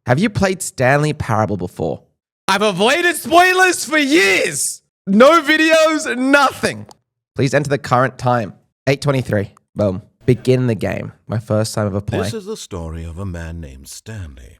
Have you played Stanley Parable before? I've avoided spoilers for years. No videos, nothing. Please enter the current time. 8:23. Boom. Begin the game. My first time ever playing. This is the story of a man named Stanley.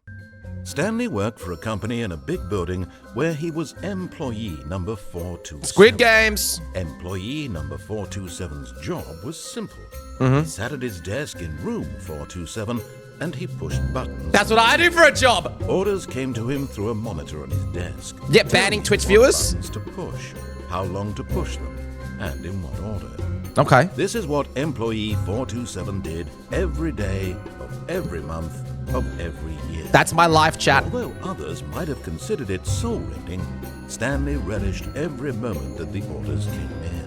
Stanley worked for a company in a big building where he was employee number 427. Squid Games. Employee number 427's job was simple. He sat at his desk in room 427 and he pushed buttons. That's what I do for a job. Orders came to him through a monitor on his desk. Yeah, banning Twitch viewers. Buttons to push, how long to push them, and in what order. Okay. This is what employee 427 did every day of every month of every year. That's my life, chat. Although others might have considered it soul-rending, Stanley relished every moment that the orders came in,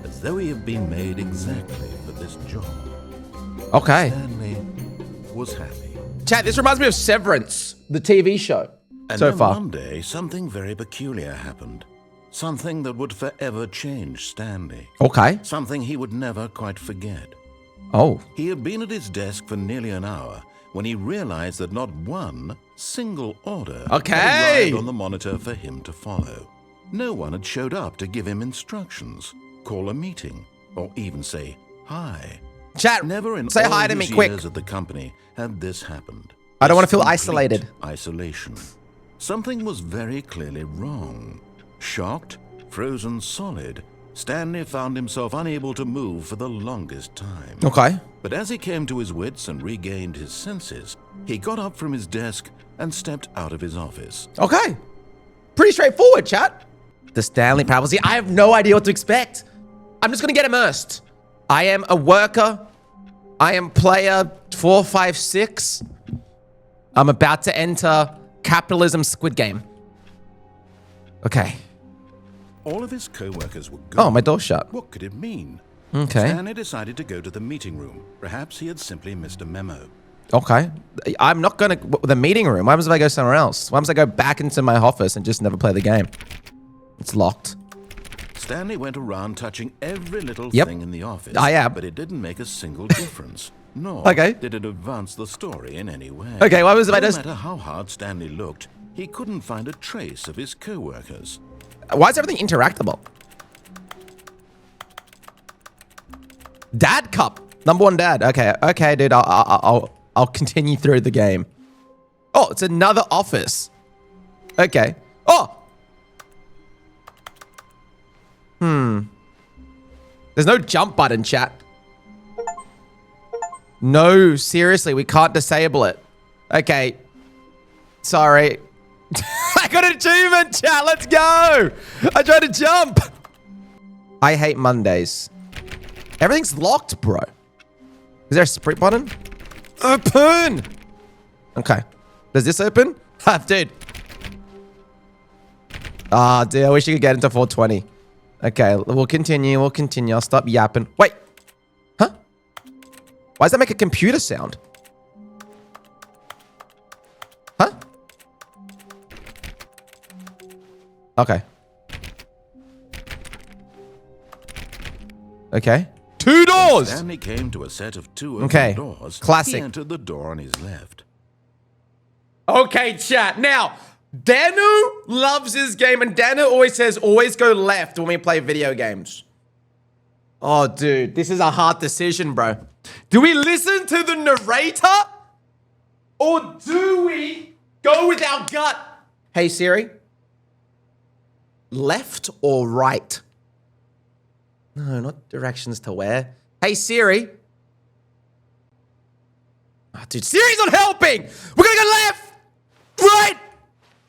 as though he had been made exactly for this job. Okay. Stanley was happy. Chat, this reminds me of Severance, the TV show. And so then far. one day, something very peculiar happened. Something that would forever change Stanley. Okay. Something he would never quite forget. Oh. He had been at his desk for nearly an hour when he realized that not one single order had arrived on the monitor for him to follow. No one had showed up to give him instructions, call a meeting, or even say hi. Chat, Never in say all hi to his me quick. years at the company had this happened. I don't want to feel Complete isolated. Isolation. Something was very clearly wrong. Shocked, frozen solid, Stanley found himself unable to move for the longest time. Okay. But as he came to his wits and regained his senses, he got up from his desk and stepped out of his office. Okay. Pretty straightforward, chat. The Stanley Parable. See, I have no idea what to expect. I'm just going to get immersed. I am a worker. I am player 456. I'm about to enter capitalism Squid Game. Okay. All of his co-workers were gone. Oh, my door's shut. What could it mean? Okay. Stanley decided to go to the meeting room. Perhaps he had simply missed a memo. Okay. I'm not going to... The meeting room. What happens if I go somewhere else? What happens if I go back into my office and just never play the game? It's locked. Stanley went around touching every little thing in the office. I am. But it didn't make a single difference. Nor did it advance the story in any way. Okay, what happens if I just... No matter how hard Stanley looked, he couldn't find a trace of his co-workers. Why is everything interactable? Dad cup. Number one dad. Okay. Okay, dude. I'll continue through the game. Oh, it's another office. Okay. Oh. There's no jump button, chat. No, seriously, we can't disable it. Okay. Sorry. I got an achievement, chat. Let's go. I tried to jump. I hate Mondays. Everything's locked, bro. Is there a sprint button? Open. Okay. Does this open? Ha, dude. Ah, dude, I wish you could get into 420. Okay, we'll continue. We'll continue. I'll stop yapping. Wait. Huh? Why does that make a computer sound? Huh? Okay. Okay. 2 doors! Stanley came to a set of 2 open Okay. doors. Classic. He entered the door on his left. Okay, chat. Now, Danu loves his game, and Danu always says, always go left when we play video games. Oh, dude. This is a hard decision, bro. Do we listen to the narrator? Or do we go with our gut? Hey, Siri. Left or right? No, not directions to where. Hey, Siri. Oh, dude, Siri's not helping. We're gonna go left, right.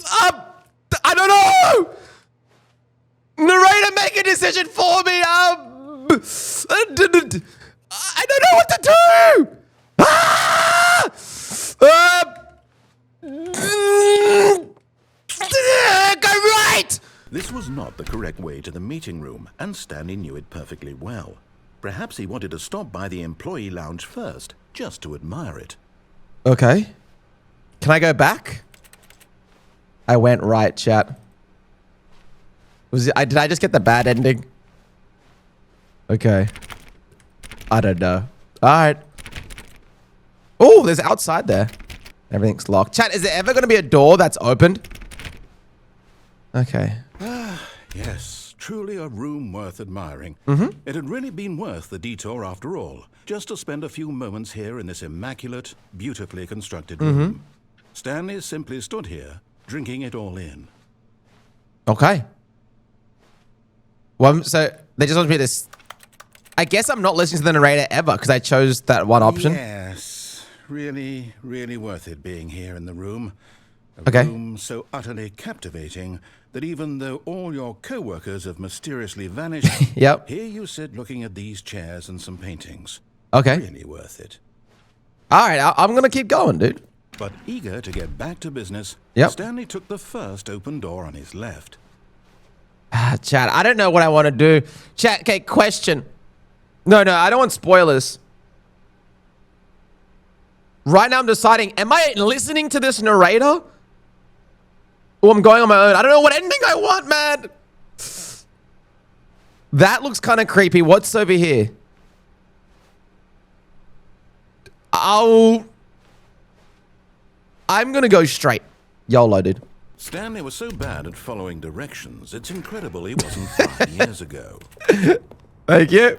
I don't know. Narrator, make a decision for me. I don't know what to do. Go right. This was not the correct way to the meeting room, and Stanley knew it perfectly well. Perhaps he wanted to stop by the employee lounge first, just to admire it. Okay. Can I go back? I went right, chat. Did I just get the bad ending? Okay. I don't know. All right. Oh, there's outside there. Everything's locked. Chat, is there ever going to be a door that's opened? Okay. Yes, truly a room worth admiring. It had really been worth the detour after all, just to spend a few moments here in this immaculate, beautifully constructed room. Stanley simply stood here, drinking it all in. Okay. Well, so they just want me to... I guess I'm not listening to the narrator ever because I chose that one option. Yes, really, really worth it being here in the room. Okay. Room so utterly captivating that even though all your co-workers have mysteriously vanished, Yep. here you sit looking at these chairs and some paintings. Okay. Really worth it. All right, I'm going to keep going, dude. But eager to get back to business, Yep. Stanley took the first open door on his left. Chat, I don't know what I want to do. Chat, okay, question. No, I don't want spoilers. Right now I'm deciding, am I listening to this narrator? Or I'm going on my own? I don't know what ending I want, man. That looks kind of creepy. What's over here? I'm going to go straight. YOLO, dude. Stanley was so bad at following directions, it's incredible he wasn't 5 years ago. Thank you.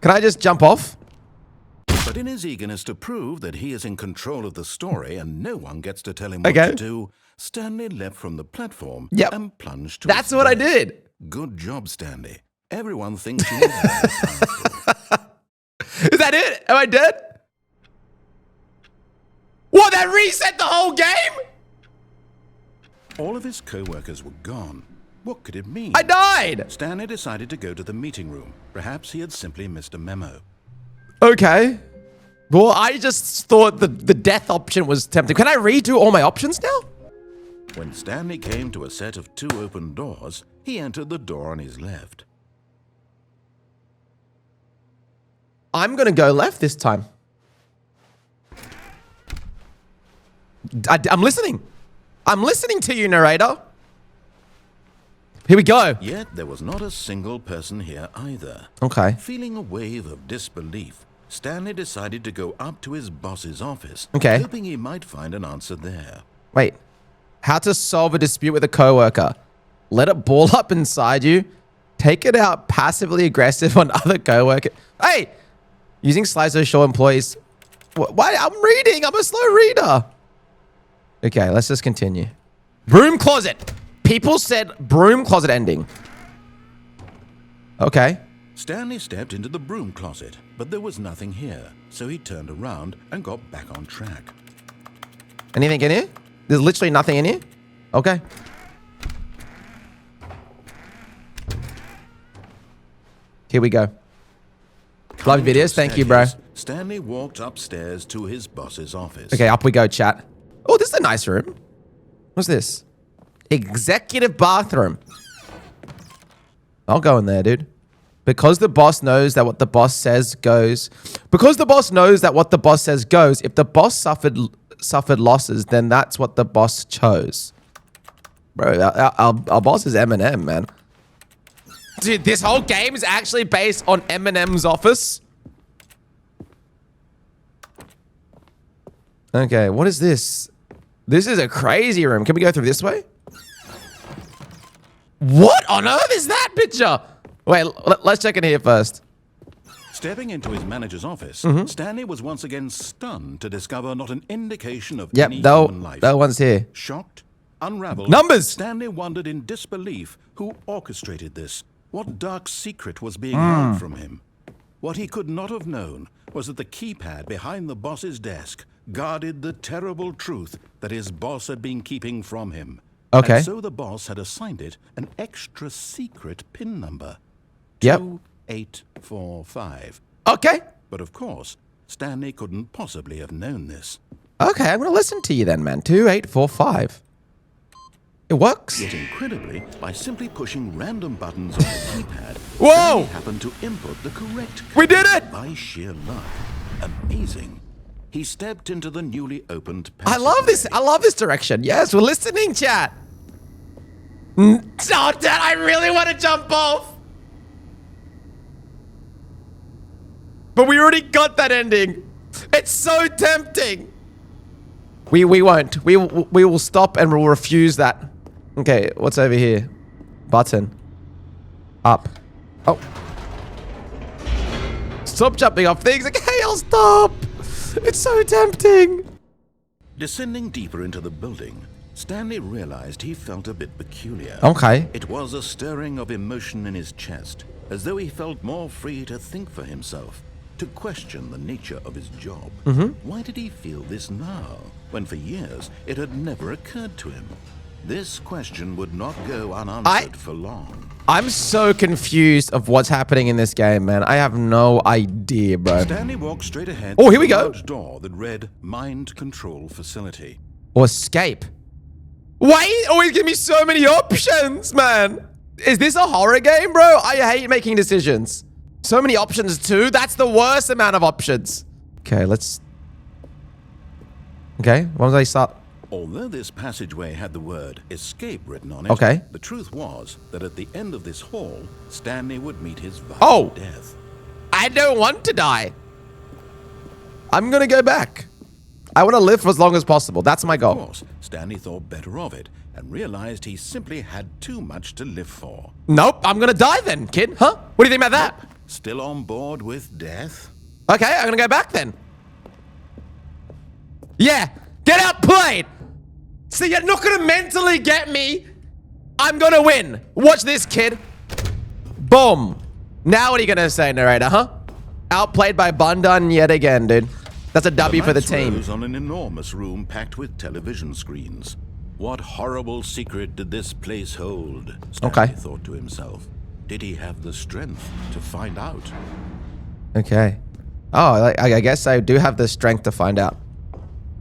Can I just jump off? But in his eagerness to prove that he is in control of the story and no one gets to tell him what Okay. to do, Stanley leapt from the platform and plunged to That's his what I death. did. Good job, Stanley. Everyone thinks you are very powerful. Is that it? Am I dead? What, that reset the whole game? All of his co-workers were gone. What could it mean? I died. Stanley decided to go to the meeting room. Perhaps he had simply missed a memo. Okay. Well, I just thought the death option was tempting. Can I redo all my options now? When Stanley came to a set of 2 open doors, he entered the door on his left. I'm going to go left this time. I'm listening. I'm listening to you, narrator. Here we go. Yet there was not a single person here either. Okay. Feeling a wave of disbelief, Stanley decided to go up to his boss's office, Okay. hoping he might find an answer there. Wait. How to solve a dispute with a coworker. Let it ball up inside you. Take it out passively aggressive on other coworkers. Hey! Using slides to show employees. Why? I'm reading. I'm a slow reader. Okay, let's just continue. Broom closet. People said broom closet ending. Okay. Stanley stepped into the broom closet, but there was nothing here, so he turned around and got back on track. Anything in here? There's literally nothing in here? Okay. Here we go. Love your videos. Thank you, bro. Stanley walked upstairs to his boss's office. Okay, up we go, chat. Oh, this is a nice room. What's this? Executive bathroom. I'll go in there, dude. Because the boss knows that what the boss says goes. Because the boss knows that what the boss says goes. If the boss suffered losses, then that's what the boss chose. Bro, our boss is Eminem, man. Dude, this whole game is actually based on Eminem's office. Okay, what is this? This is a crazy room. Can we go through this way? What on earth is that picture? Wait, let's check in here first. Stepping into his manager's office, Stanley was once again stunned to discover not an indication of any human life. That one's here. Shocked, unraveled, Numbers! Stanley wondered in disbelief who orchestrated this. What dark secret was being held from him? What he could not have known was that the keypad behind the boss's desk guarded the terrible truth that his boss had been keeping from him. Okay. And so the boss had assigned it an extra secret PIN number. Yep. 2845. Okay. But of course, Stanley couldn't possibly have known this. Okay, I'm going to listen to you then, man. 2845. It works. Yet incredibly, by simply pushing random buttons on the keypad, Whoa! Stanley happened to input the correct code. We did it! By sheer luck. Amazing. He stepped into the newly opened I love this. I love this direction. Yes, we're listening, chat. Oh, Dad, I really want to jump off. But we already got that ending. It's so tempting. We won't. We will stop and we'll refuse that. Okay, what's over here? Button. Up. Oh. Stop jumping off things. Okay, I'll stop. It's so tempting. Descending deeper into the building, Stanley realized he felt a bit peculiar. Okay. It was a stirring of emotion in his chest, as though he felt more free to think for himself, to question the nature of his job. Why did he feel this now, when for years it had never occurred to him? This question would not go unanswered for long. I'm so confused of what's happening in this game, man. I have no idea, bro. Stanley walked straight ahead to a large door that read Mind Control Facility. Or escape. Why you always give me so many options, man? Is this a horror game, bro? I hate making decisions. So many options too. That's the worst amount of options. Okay, let's... Okay, when did I start? Although this passageway had the word escape written on it, the truth was that at the end of this hall, Stanley would meet his violent death. I don't want to die. I'm gonna go back. I want to live for as long as possible. That's my goal. Of course, Stanley thought better of it and realized he simply had too much to live for. Nope, I'm gonna die then, kid. Huh? What do you think about that? Still on board with death? Okay, I'm gonna go back then. Yeah, get outplayed. So you're not gonna mentally get me. I'm gonna win. Watch this, kid. Boom. Now what are you gonna say, narrator, huh? Outplayed by Bundan yet again, dude. That's a W for the team. Rose on an enormous room packed with television screens. What horrible secret did this place hold? Stanley thought to himself. Did he have the strength to find out? Okay. Oh, I guess I do have the strength to find out.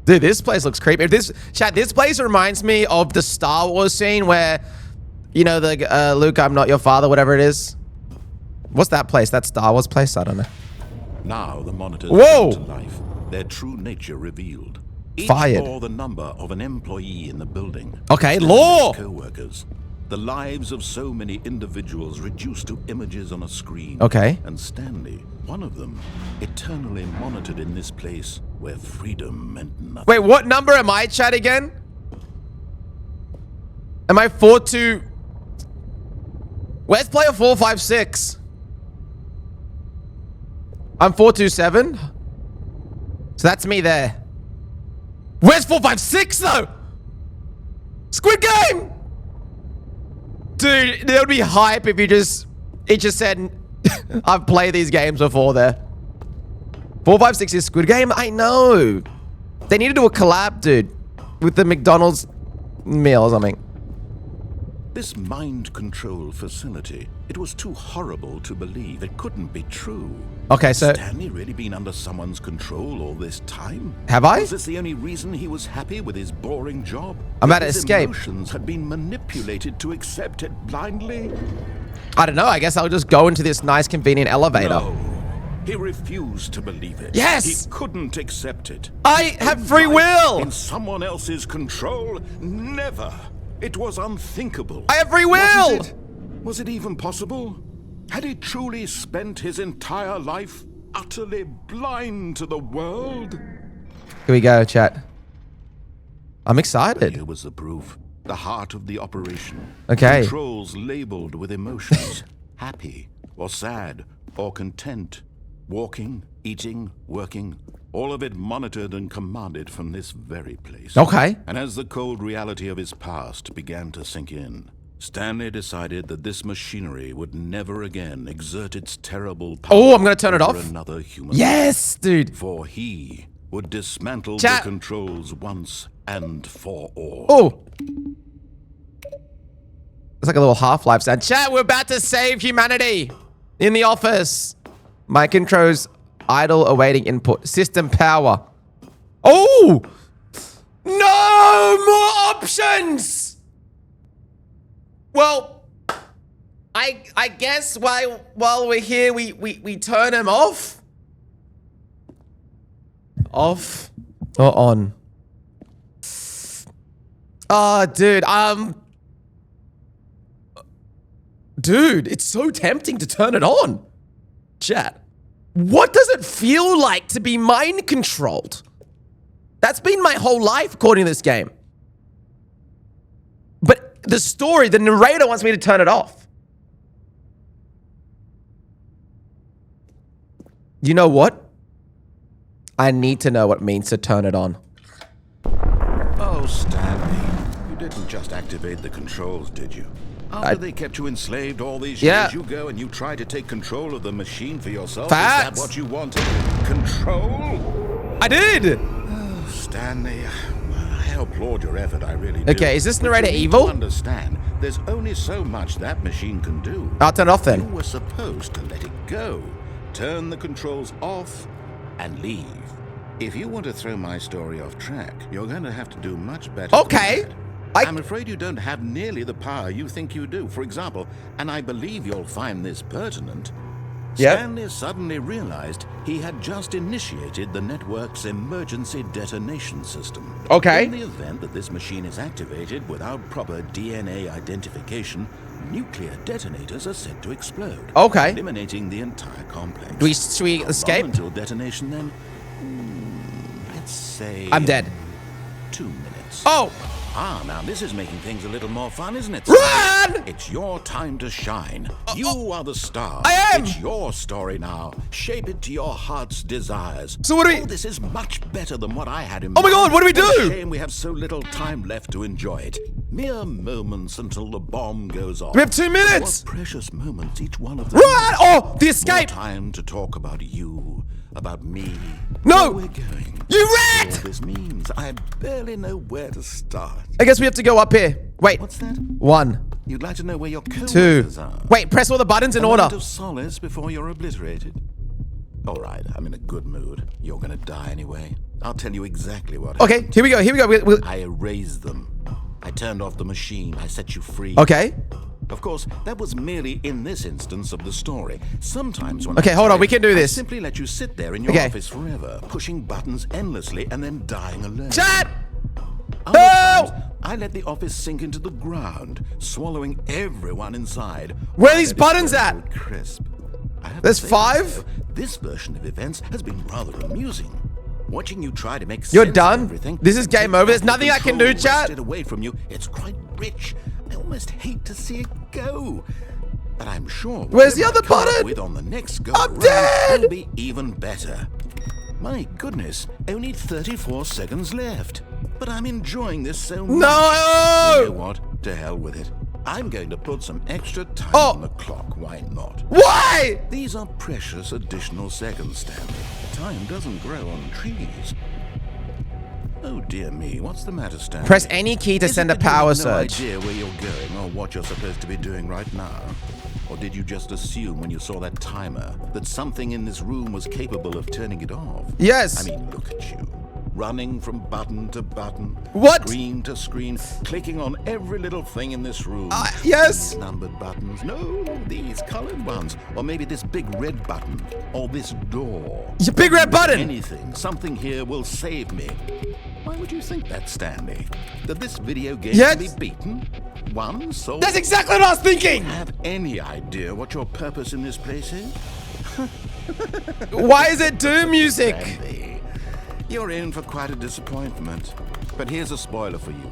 Dude, this place looks creepy. This place reminds me of the Star Wars scene where, you know, the Luke, I'm not your father, whatever it is. What's that place? That Star Wars place? I don't know. Now the monitors came to life, their true nature revealed. Each bore the number of an employee in the building. Okay, law! Co-workers. The lives of so many individuals reduced to images on a screen. Okay. And Stanley, one of them, eternally monitored in this place where freedom meant nothing. Wait, what number am I, chat, again? Am I 4-2? Where's player 456? I'm 427. So that's me there. Where's 456 though? Squid Game! Dude, there would be hype if it just said, I've played these games before there. 456 is Squid Game? I know. They need to do a collab, dude, with the McDonald's meal or something. This mind control facility, it was too horrible to believe. It couldn't be true. Okay, so... Had Stanley really been under someone's control all this time? Have I? Was this the only reason he was happy with his boring job? I'm about to escape. His emotions had been manipulated to accept it blindly? I don't know. I guess I'll just go into this nice, convenient elevator. No. He refused to believe it. Yes! He couldn't accept it. I have free will! In someone else's control? Never. It was unthinkable. I have free will! Was it even possible? Had he truly spent his entire life utterly blind to the world? Here we go, chat. I'm excited. Here was the proof. The heart of the operation. Okay. Controls labeled with emotions. Happy, or sad, or content. Walking, eating, working. All of it monitored and commanded from this very place. Okay. And as the cold reality of his past began to sink in, Stanley decided that this machinery would never again exert its terrible power. Oh, I'm going to turn it off. Another human yes, dude. For he would dismantle the controls once and for all. Oh. It's like a little Half-Life sound. Chat, we're about to save humanity in the office. My controls idle awaiting input. System power. Oh! No more options! Well, I guess while we're here, we turn them off? Off or on? Oh, dude, dude, it's so tempting to turn it on. Chat. What does it feel like to be mind controlled? That's been my whole life according to this game. But the story, the narrator wants me to turn it off. You know what? I need to know what it means to turn it on. Oh, Stanley, you didn't just activate the controls, did you? After they kept you enslaved all these years, you go and you try to take control of the machine for yourself? Facts. Is that what you wanted? Control? I did! Oh, Stanley, I applaud your effort, I really do. Okay, is this narrator But you need evil? to understand, there's only so much that machine can do. I'll turn it off You then. were supposed to let it go, turn the controls off, and leave. If you want to throw my story off track, you're going to have to do much better. Okay. than that. I'm afraid you don't have nearly the power you think you do. For example, and I believe you'll find this pertinent, Stanley suddenly realized he had just initiated the network's emergency detonation system. Okay. In the event that this machine is activated without proper DNA identification, nuclear detonators are set to explode, Okay. eliminating the entire complex. Should we How escape? long until detonation then? Let's say... I'm dead. 2 minutes. Oh! Ah, now this is making things a little more fun, isn't it? Run! It's your time to shine. You are the star. I am! It's your story now. Shape it to your heart's desires. So what do we... Oh, this is much better than what I had in Oh my God, what do we What a do? shame we have so little time left to enjoy it. Mere moments until the bomb goes off. We have 2 minutes! What precious moments each one of them. Run! Oh, the More escape! time to talk about you, about me. No! Where we're going. You All rat! this means I barely know where to start. I guess we have to go up here. Wait. What's that? 1, You'd like to know where your 2. co-workers are? Wait, press all the buttons in A order. moment of solace before you're obliterated. All right, I'm in a good mood. You're gonna die anyway. I'll tell you exactly what Okay, happened. here we go. Here we go. I erased them. I turned off the machine. I set you free. Okay. Of course, that was merely in this instance of the story. Sometimes when Okay, hold on, we can do I this. simply let you sit there in your Okay. office forever, pushing buttons endlessly and then dying alone. Chat! Other No! times, I let the office sink into the ground, swallowing everyone inside. Where are I these let it buttons go at? Crisp. I have to There's say, 5? though, this version of events has been rather amusing. Watching you try to make You're sense done? of everything. This is and game take over? There's back nothing the I can do, control chat? wrested away from you. It's quite rich. I almost hate to see it go. But I'm sure Where's the whatever other I come up button? with on the next go I'm around dead! will be even better. My goodness, only 34 seconds left. But I'm enjoying this so much. No! You know what? To hell with it. I'm going to put some extra time on the clock. Why not? Why? These are precious additional seconds, Stanley. Time doesn't grow on trees. Oh dear me, what's the matter, Stanley? Press any key to Is it send a that you power have surge. No idea where you're going or what you're supposed to be doing right now? Or did you just assume when you saw that timer that something in this room was capable of turning it off? Yes. I mean, look at you. Running from button to button, What? screen to screen, clicking on every little thing in this room. Yes. These numbered buttons. No, these colored ones. Or maybe this big red button. Or this door. It's a big red button. Anything. Something here will save me. Why would you think that, Stanley? That this video game Yes. can be beaten? Won? Sold? That's exactly what I was thinking. Have any idea what your purpose in this place is? Why is it Doom music? Stanley, you're in for quite a disappointment. But here's a spoiler for you.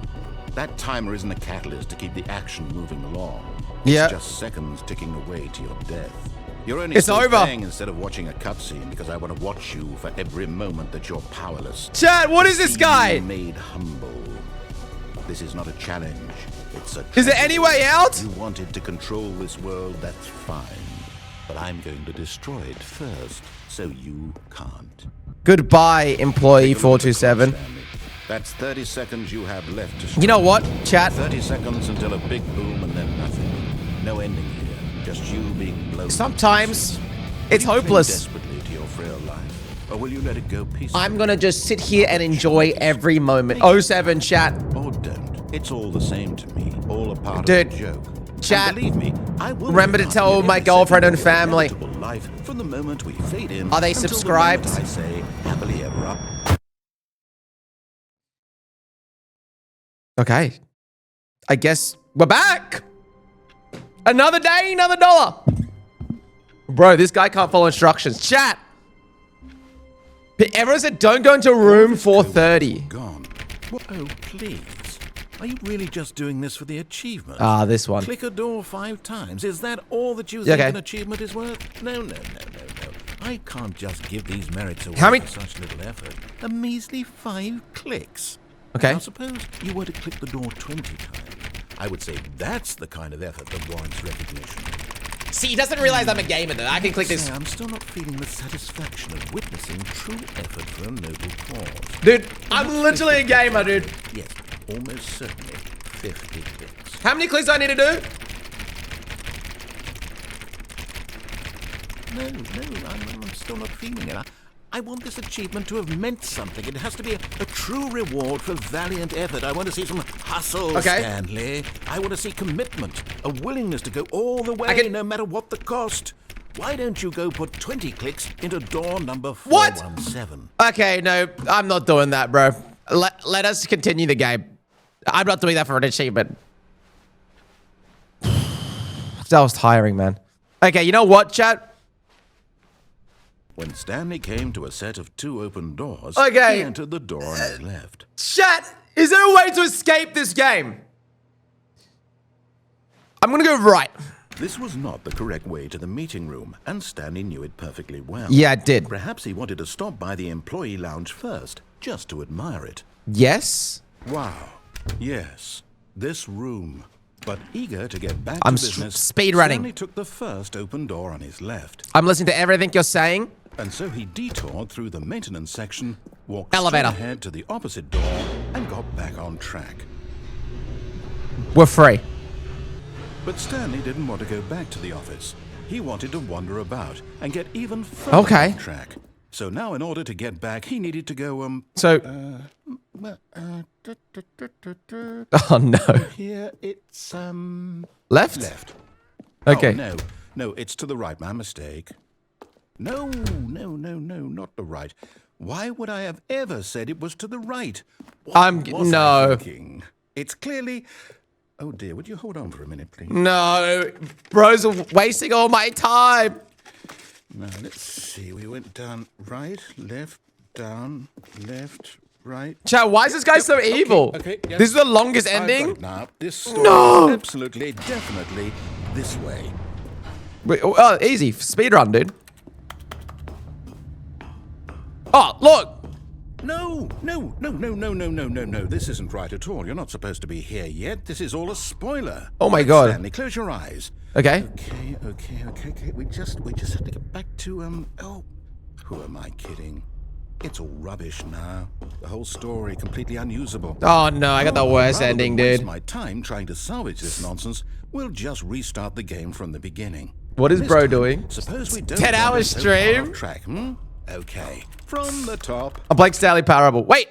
That timer isn't a catalyst to keep the action moving along. Yeah. It's just seconds ticking away to your death. You're only It's still over. playing instead of watching a cutscene because I want to watch you for every moment that you're powerless. Chat, what is this See guy? you made humble. This is not a challenge. It's a Is there any way out? You wanted to control this world, that's fine. But I'm going to destroy it first, so you can't. Goodbye, employee Take a look at the clock, 427. Stanley. That's 30 seconds you have left to strike. You know what, chat? 30 seconds until a big boom and then nothing. No ending here. Just you being blown. Sometimes it's Will you cling hopeless. desperately to your frail life, or will you let it go peacefully? I'm gonna just sit here and enjoy every moment. 07 chat. Or don't. It's all the same to me. All a part Dude, of the joke. chat, And believe me, I will remember to be tell part of my every girlfriend second and of your family. inevitable life from the moment we fade in. Are they until the subscribed? moment I say happily ever up. Okay. I guess we're back. Another day, another dollar. Bro, this guy can't follow instructions. Chat. Everyone said don't go into room 430. Gone. What? Oh, please. Are you really just doing this for the achievement? Ah, this one. Click a door 5 times. Is that all that you think an achievement is worth? No. I can't just give these merits away for such little effort. A measly 5 clicks. Okay. Now, suppose you were to click the door 20 times. I would say that's the kind of effort that warrants recognition. See, he doesn't realize I'm a gamer, though. I can click this. I'm still not feeling the satisfaction of witnessing true effort for a noble cause. Dude, I'm literally a gamer, dude. Yes, almost certainly 50 clicks. How many clicks do I need to do? No, I'm still not feeling it. I want this achievement to have meant something. It has to be a true reward for valiant effort. I want to see some hustle, Stanley. I want to see commitment, a willingness to go all the way, no matter what the cost. Why don't you go put 20 clicks into door number 417? What? Okay, no, I'm not doing that, bro. Let us continue the game. I'm not doing that for an achievement. That was tiring, man. Okay, you know what, chat? When Stanley came to a set of 2 open doors, he entered the door on his left. Chat, is there a way to escape this game? I'm gonna go right. This was not the correct way to the meeting room, and Stanley knew it perfectly well. Yeah, it did. Perhaps he wanted to stop by the employee lounge first, just to admire it. Yes? Wow. Yes. This room. But eager to get back to business, speed running. Stanley took the first open door on his left. I'm listening to everything you're saying. And so he detoured through the maintenance section, walked straight ahead to the opposite door, and got back on track. We're free. But Stanley didn't want to go back to the office. He wanted to wander about and get even further off track. So now in order to get back, he needed to go, oh, no. Here it's, Left? Left. Okay. Oh, no, it's to the right. My mistake. No, not the right. Why would I have ever said it was to the right? No. It's clearly... Oh, dear, would you hold on for a minute, please? No. Bro's wasting all my time. Now, let's see. We went down right, left, down, left, right. Chat, why is this guy so evil? Okay, yep. This is the longest ending? Now, this story is absolutely, definitely this way. Wait, oh, easy. Speedrun, dude. Oh, look. No. This isn't right at all. You're not supposed to be here yet. This is all a spoiler. Oh my God. Stanley, close your eyes. Okay. Okay. We just have to get back to, oh, who am I kidding? It's all rubbish now. The whole story completely unusable. Oh no, I got the worst ending, dude. Waste my time trying to salvage this nonsense. We'll just restart the game from the beginning. What is bro doing? Suppose we don't 10-hour stream? Track, Okay. From the top. I'm playing Stanley Parable. Wait.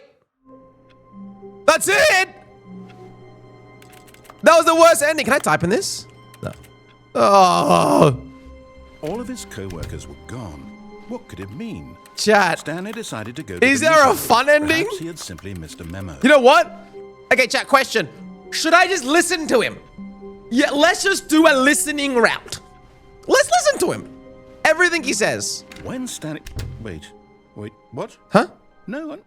That's it. That was the worst ending. Can I type in this? No. Oh. All of his co-workers were gone. What could it mean? Chat. Stanley decided to go to Is there a fun ending? Perhaps he had simply missed a memo. You know what? Okay, chat, question. Should I just listen to him? Yeah, let's just do a listening route. Let's listen to him. Everything he says. When Stanley... Wait, what? Huh? No,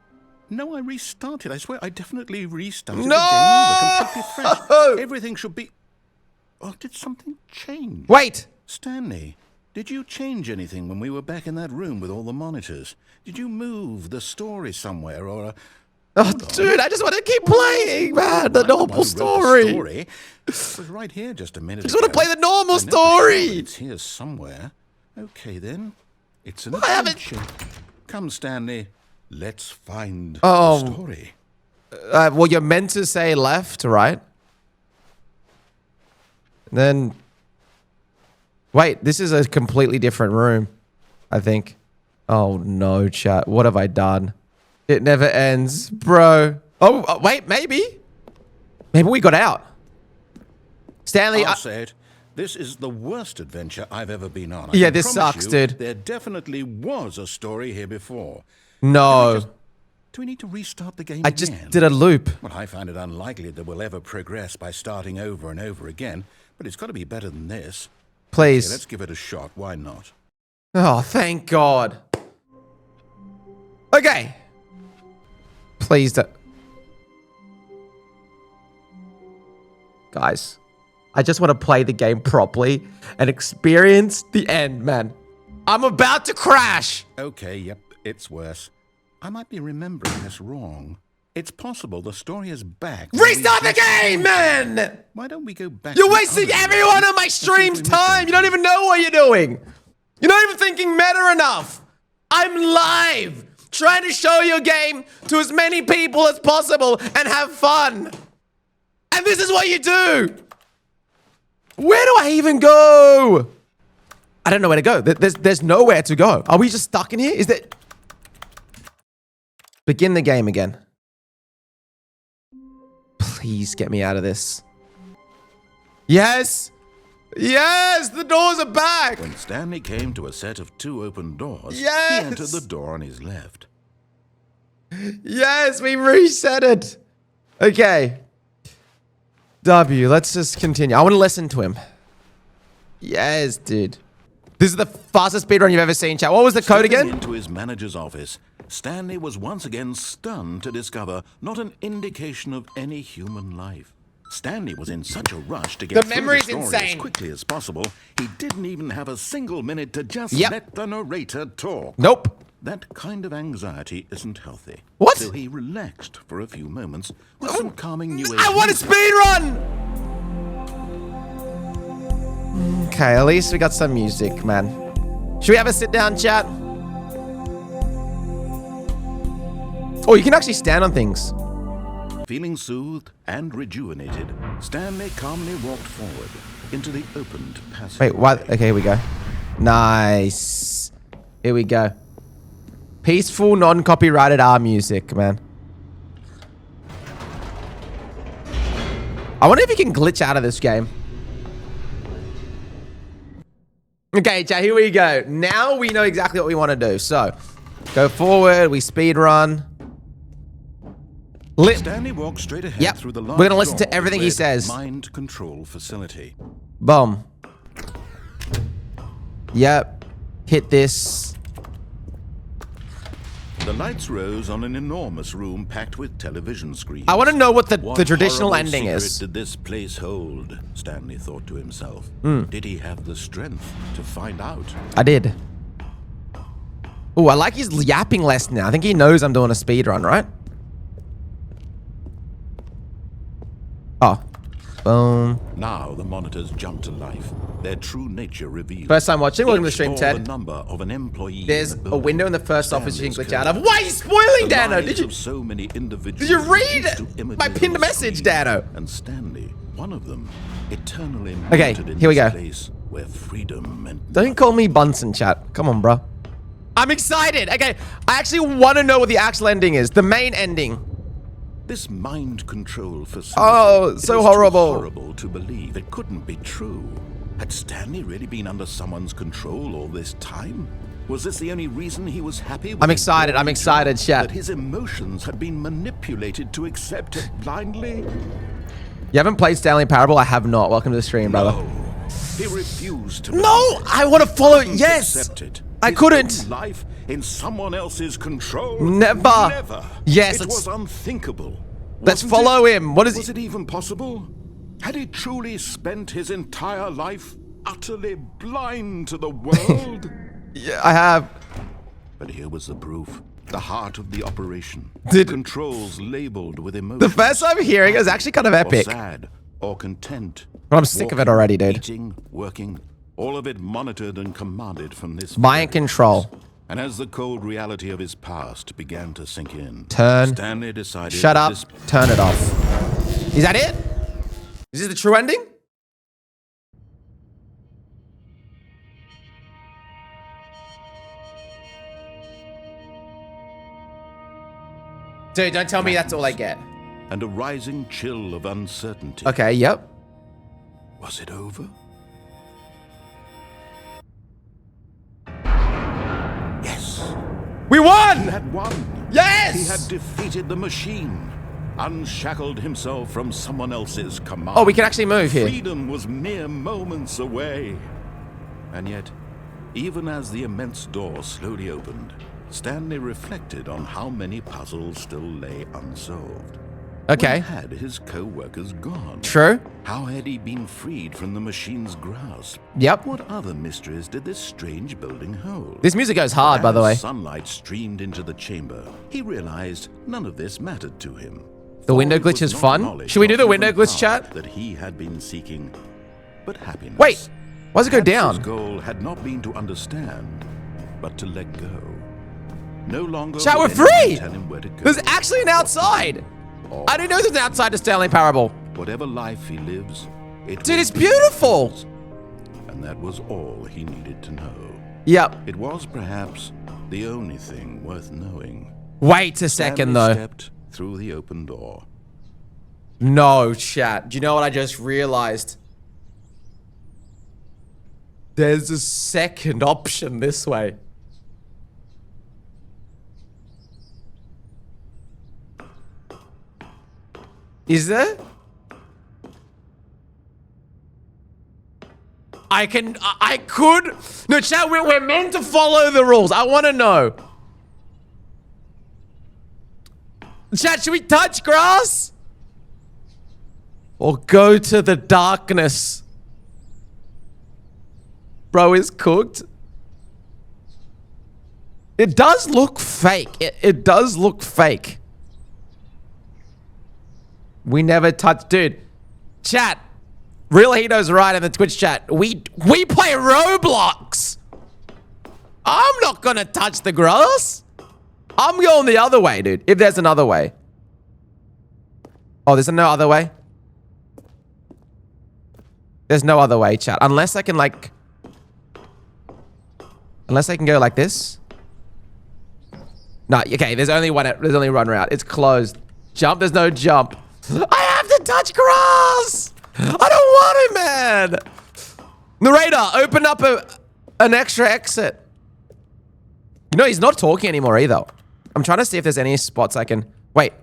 I restarted. I swear, I definitely restarted No! the game over, completely fresh. Everything should be... Oh, did something change? Wait. Stanley, did you change anything when we were back in that room with all the monitors? Did you move the story somewhere or... Oh, dude, I just want to keep playing, man. The normal story. It was right here just a minute ago. I just want to play the normal story. It's here somewhere. Okay, then. It's an adventure. Come, Stanley. Let's find the story. Well, you're meant to say left, right? Then... Wait, this is a completely different room, I think. Oh, no, chat. What have I done? It never ends, bro. Oh, wait, maybe. Maybe we got out. Stanley, I'll say it. This is the worst adventure I've ever been on. Yeah, this sucks, dude. There definitely was a story here before. No. Do we need to restart the game I again? just did a loop. Well, I find it unlikely that we'll ever progress by starting over and over again, but it's got to be better than this. Please. Okay, let's give it a shot. Why not? Oh, thank God. Okay. Please don't. Guys, I just want to play the game properly and experience the end, man. I'm about to crash. Okay, yep, it's worse. I might be remembering this wrong. It's possible the story is back. Restart the game, man! Why don't we go back? You're wasting everyone on my stream's time. You don't even know what you're doing. You're not even thinking meta enough. I'm live, trying to show your game to as many people as possible and have fun. And this is what you do. Where do I even go? I don't know where to go. There's nowhere to go. Are we just stuck in here? Is that... Begin the game again. Please get me out of this. Yes! Yes! The doors are back! When Stanley came to a set of 2 open doors, yes! He entered the door on his left. Yes, we reset it. Okay. W, let's just continue. I want to listen to him. Yes, dude. This is the fastest speedrun you've ever seen, chat. What was the code again? Into his manager's office, Stanley was once again stunned to discover not an indication of any human life. Stanley was in such a rush to get through the story as quickly as possible, he didn't even have a single minute to just let the narrator talk. Nope. That kind of anxiety isn't healthy. What? So he relaxed for a few moments with some calming new age. I want a speedrun! Okay, at least we got some music, man. Should we have a sit down chat? Oh, you can actually stand on things. Feeling soothed and rejuvenated, Stanley calmly walked forward into the opened passage. Wait, what? Okay, here we go. Nice. Here we go. Peaceful, non-copyrighted R music, man. I wonder if you can glitch out of this game. Okay, chat, here we go. Now we know exactly what we want to do. So, go forward, we speed run. Stanley walked straight ahead through the large We're going to listen to everything he says. Mind control facility. Boom. Yep. Hit this. The lights rose on an enormous room packed with television screens. I want to know what the traditional ending is. What did this place hold? Stanley thought to himself. Did he have the strength to find out? I did. Oh, I like his yapping less now. I think he knows I'm doing a speed run, right? Oh. Boom. Now the monitors jump to life. Their true nature revealed. First time watching. Welcome to the stream, Ted. The number of an employee. There's a window in the first office you can glitch out of. Why are you spoiling, Dano? Did you read my pinned message, Dano? And Stanley, one of them, eternally okay, here we go. Place where freedom and don't call me Bunsen, chat. Come on, bro. I'm excited. Okay, I actually want to know what the actual ending is. The main ending. This mind control facility. Oh, so horrible. Horrible to believe. It couldn't be true. Had Stanley really been under someone's control all this time? Was this the only reason he was happy? I'm excited. I'm excited, chat. That his emotions had been manipulated to accept it blindly? You haven't played Stanley Parable? I have not. Welcome to the stream, brother. He refused to. No, I want to follow. Yes. Accept it. I couldn't. Life in someone else's control. Never. Never. Yes. It was unthinkable. Let's follow him. What is Was it even possible? Had he truly spent his entire life utterly blind to the world? Yeah, I have. But here was the proof. The heart of the operation. Did controls labeled with emotions. The first time hearing it was actually kind of epic. Or sad or content. But I'm sick of it already, dude. Eating, working, all of it monitored and commanded from this mind control. And as the cold reality of his past began to sink in, turn. Stanley decided. Shut up. Turn it off. Is that it? Is this the true ending? Dude, don't tell me that's all I get. And a rising chill of uncertainty. Okay, yep. Was it over? Yes. We won! He had won. Yes! He had defeated the machine. Unshackled himself from someone else's command. Oh, we can actually move here. Freedom was mere moments away. And yet, even as the immense door slowly opened, Stanley reflected on how many puzzles still lay unsolved. Okay. Where had his co-workers gone? True. How had he been freed from the machine's grasp? Yep. What other mysteries did this strange building hold? This music goes hard, by the way. As sunlight streamed into the chamber, he realized none of this mattered to him. The window glitch is fun. Should we do the window glitch, chat? That he had been seeking, but happiness. Wait, why does it go down? His goal had not been to understand, but to let go. No longer. Chat, we're would anyone free. tell him where to go. There's actually an outside. I didn't know there's an outside to Stanley Parable. Whatever life he lives, Dude, it's beautiful. And that was all he needed to know. Yep. It was perhaps the only thing worth knowing. Wait a second, Stanley though. Stepped through the open door. No, chat. Do you know what I just realized? There's a second option this way. Is there? I could. No, chat, we're meant to follow the rules. I want to know. Chat, should we touch grass? Or go to the darkness? Bro is cooked. It does look fake. It does look fake. We never touch, dude. Chat. Real Hito's right in the Twitch chat. We play Roblox. I'm not gonna touch the grass. I'm going the other way, dude. If there's another way. Oh, there's no other way? There's no other way, chat. Unless I can, like... Unless I can go like this. No, okay, there's only one route. It's closed. Jump, there's no jump. I have to touch grass! I don't want it, man! Narrator, open up an extra exit. You know, he's not talking anymore either. I'm trying to see if there's any spots I can... Wait.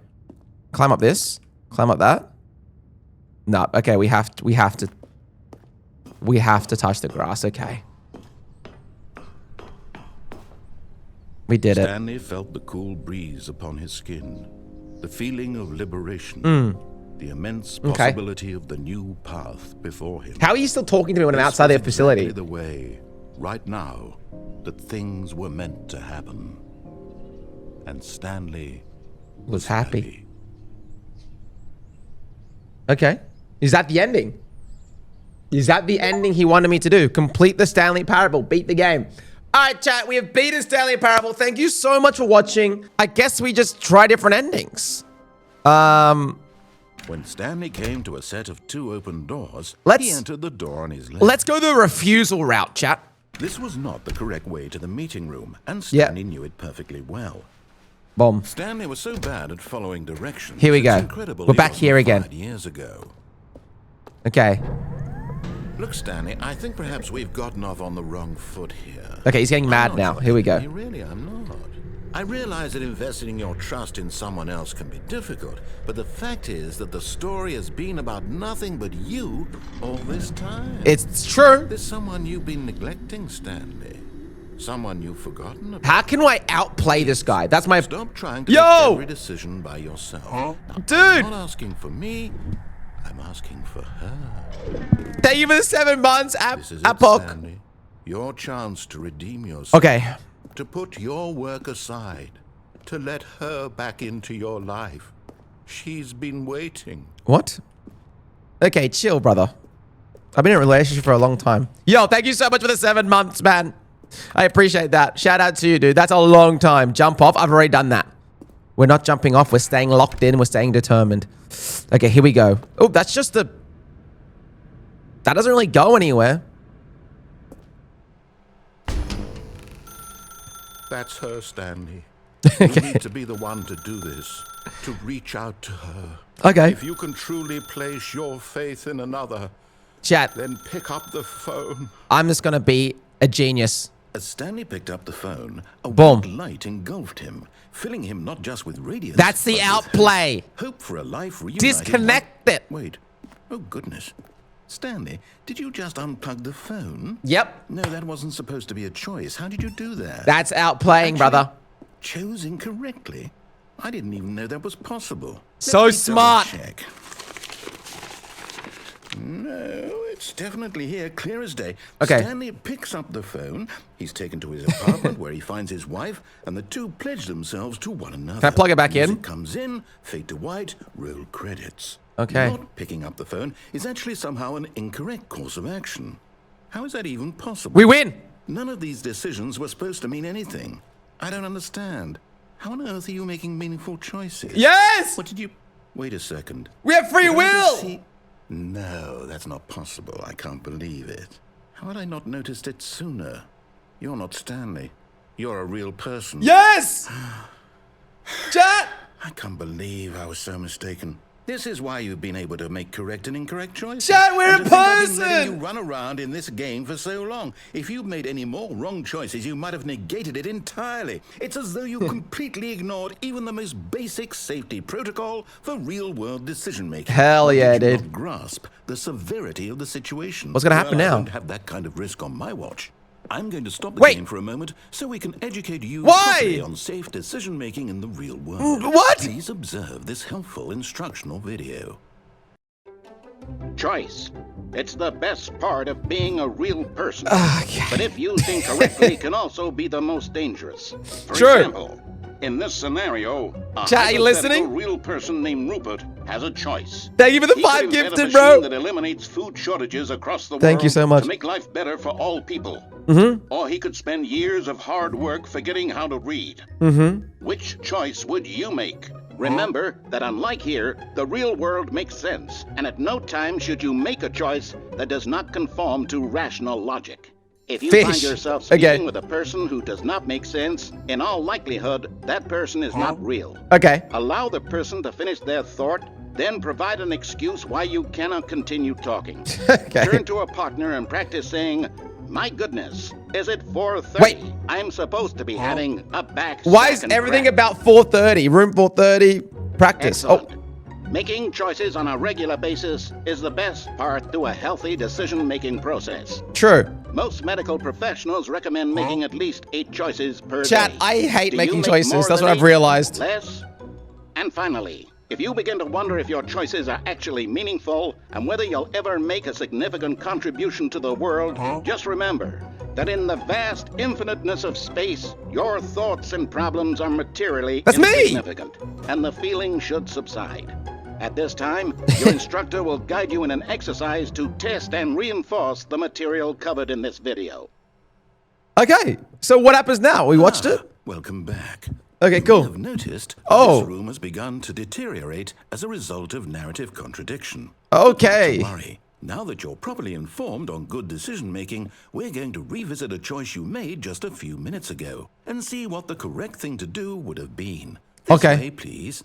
Climb up this. Climb up that. No, okay, we have to touch the grass, okay. We did it. Stanley felt the cool breeze upon his skin. The feeling of liberation. The immense possibility of the new path before him. How are you still talking to me when I'm outside their facility? Exactly the way, right now, that things were meant to happen. And Stanley was happy. Okay. Is that the ending? Is that the ending he wanted me to do? Complete the Stanley Parable. Beat the game. All right, chat. We have beaten Stanley Parable. Thank you so much for watching. I guess we just try different endings. When Stanley came to a set of 2 open doors, he entered the door on his left. Let's go the refusal route, chat. This was not the correct way to the meeting room, and Stanley knew it perfectly well. Boom. Stanley was so bad at following directions. Here we go. We're back here again. 5 years ago. Okay. Look, Stanley, I think perhaps we've gotten off on the wrong foot here. Okay, he's getting mad now. Here we go. Really, I'm not. I realize that investing your trust in someone else can be difficult, but the fact is that the story has been about nothing but you all this time. It's true. There's someone you've been neglecting, Stanley. Someone you've forgotten about. How can I outplay this guy? That's my... Stop trying to make every decision by yourself. Huh? Now, Dude! I'm not asking for me. I'm asking for her. Thank you for the 7 months, This is Apok. it, Stanley. Your chance to redeem yourself. Okay. To put your work aside. To let her back into your life. She's been waiting. What? Okay, chill, brother. I've been in a relationship for a long time. Yo, thank you so much for the 7 months, man. I appreciate that. Shout out to you, dude. That's a long time. Jump off. I've already done that. We're not jumping off. We're staying locked in. We're staying determined. Okay, here we go. Oh, that's just the... That doesn't really go anywhere. That's her, Stanley. Okay. You need to be the one to do this. To reach out to her. Okay. If you can truly place your faith in another, chat, then pick up the phone. I'm just gonna be a genius. As Stanley picked up the phone, a Boom. white light engulfed him, filling him not just with radiance. That's the outplay. Hope for a life reunited. Disconnect it. Wait. Oh, goodness. Stanley, did you just unplug the phone? Yep. No, that wasn't supposed to be a choice. How did you do that? That's outplaying, brother. chose incorrectly? I didn't even know that was possible. So smart. Check. No, it's definitely here, clear as day. Okay. Stanley picks up the phone. He's taken to his apartment where he finds his wife, and the two pledge themselves to one another. Can I plug it back in? Music comes in, fade to white, roll credits. Okay. Not picking up the phone is actually somehow an incorrect course of action. How is that even possible? We win. None of these decisions were supposed to mean anything. I don't understand. How on earth are you making meaningful choices? Yes! What did you... Wait a second. We have free will! No, that's not possible. I can't believe it. How had I not noticed it sooner? You're not Stanley. You're a real person. Yes! Chat! I can't believe I was so mistaken. This is why you've been able to make correct and incorrect choices. Chat, we're a person! I've been letting person! you run around in this game for so long. If you'd made any more wrong choices, you might have negated it entirely. It's as though you completely ignored even the most basic safety protocol for real-world decision-making. Hell yeah, You did dude. not grasp the severity of the situation. What's gonna happen Well, now? I don't have that kind of risk on my watch. I'm going to stop the Wait. game for a moment so we can educate you Why? properly on safe decision-making in the real world. What? Please observe this helpful instructional video. Choice. It's the best part of being a real person. Okay. But if used incorrectly, can also be the most dangerous. For Sure. example, in this scenario, a Chat, are you listening? hypothetical real person named Rupert has a choice. Thank you for the He could 5 invent a gifted, machine bro. that eliminates food shortages across the Thank world you so much. to make life better for all people. Mm-hmm. Or he could spend years of hard work forgetting how to read. Mm-hmm. Which choice would you make? Remember that unlike here, the real world makes sense, and at no time should you make a choice that does not conform to rational logic. If you find Fish. yourself speaking Okay. with a person who does not make sense, in all likelihood, that person is not real. Okay. Allow the person to finish their thought, then provide an excuse why you cannot continue talking. Okay. Turn to a partner and practice saying, "My goodness, is it 4:30? Wait. I'm supposed to be having a back Why is sack and everything crack." about 4:30? Room 4:30? Practice. Excellent. Oh, Making choices on a regular basis is the best part to a healthy decision-making process. true. Most medical professionals recommend making at least 8 choices per Chat, day. I hate Do you making make choices. more That's than what I've 8? realized. Less? And finally, if you begin to wonder if your choices are actually meaningful and whether you'll ever make a significant contribution to the world, just remember that in the vast infiniteness of space, your thoughts and problems are materially That's me! insignificant, and the feeling should subside. At this time, your instructor will guide you in an exercise to test and reinforce the material covered in this video. Okay. So what happens now? We watched it? Welcome back. Okay, You cool. may have noticed Oh. this room has begun to deteriorate as a result of narrative contradiction. Okay. Don't worry. Now that you're properly informed on good decision-making, we're going to revisit a choice you made just a few minutes ago and see what the correct thing to do would have been. This Okay. way, please.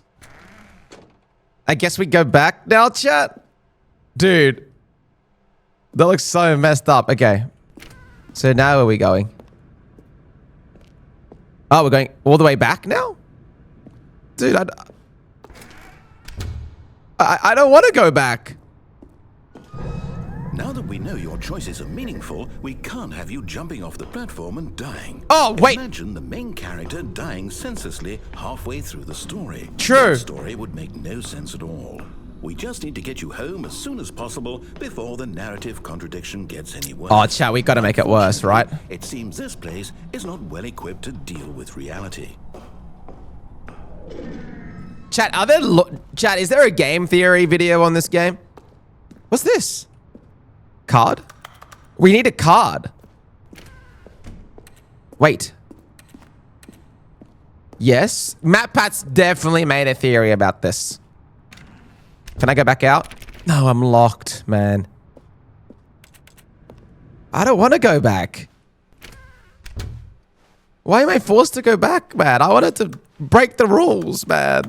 I guess we go back now, chat? Dude. That looks so messed up. Okay. So now where are we going? Oh, we're going all the way back now? Dude, I don't want to go back. Now that we know your choices are meaningful, we can't have you jumping off the platform and dying. Oh, wait. Imagine the main character dying senselessly halfway through the story. True. That story would make no sense at all. We just need to get you home as soon as possible before the narrative contradiction gets any worse. Oh, chat, we got to make it worse, right? It seems this place is not well equipped to deal with reality. Chat, chat, is there a game theory video on this game? What's this? Card? We need a card. Wait. Yes. MatPat's definitely made a theory about this. Can I go back out? No, I'm locked, man. I don't want to go back. Why am I forced to go back, man? I wanted to break the rules, man.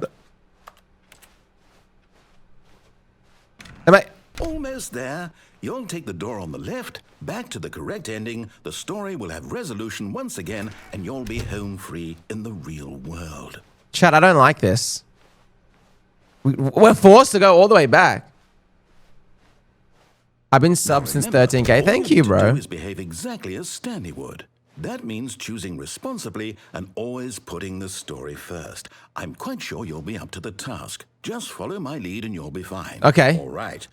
Am I... Almost there. You'll take the door on the left, back to the correct ending, the story will have resolution once again, and you'll be home free in the real world. Chat, I don't like this. We're forced to go all the way back. I've been subbed since Remember, 13K. all Thank you you, need to bro. do is behave exactly as Stanley would. That means choosing responsibly and always putting the story first. I'm quite sure you'll be up to the task. Just follow my lead and you'll be fine. Okay. All right.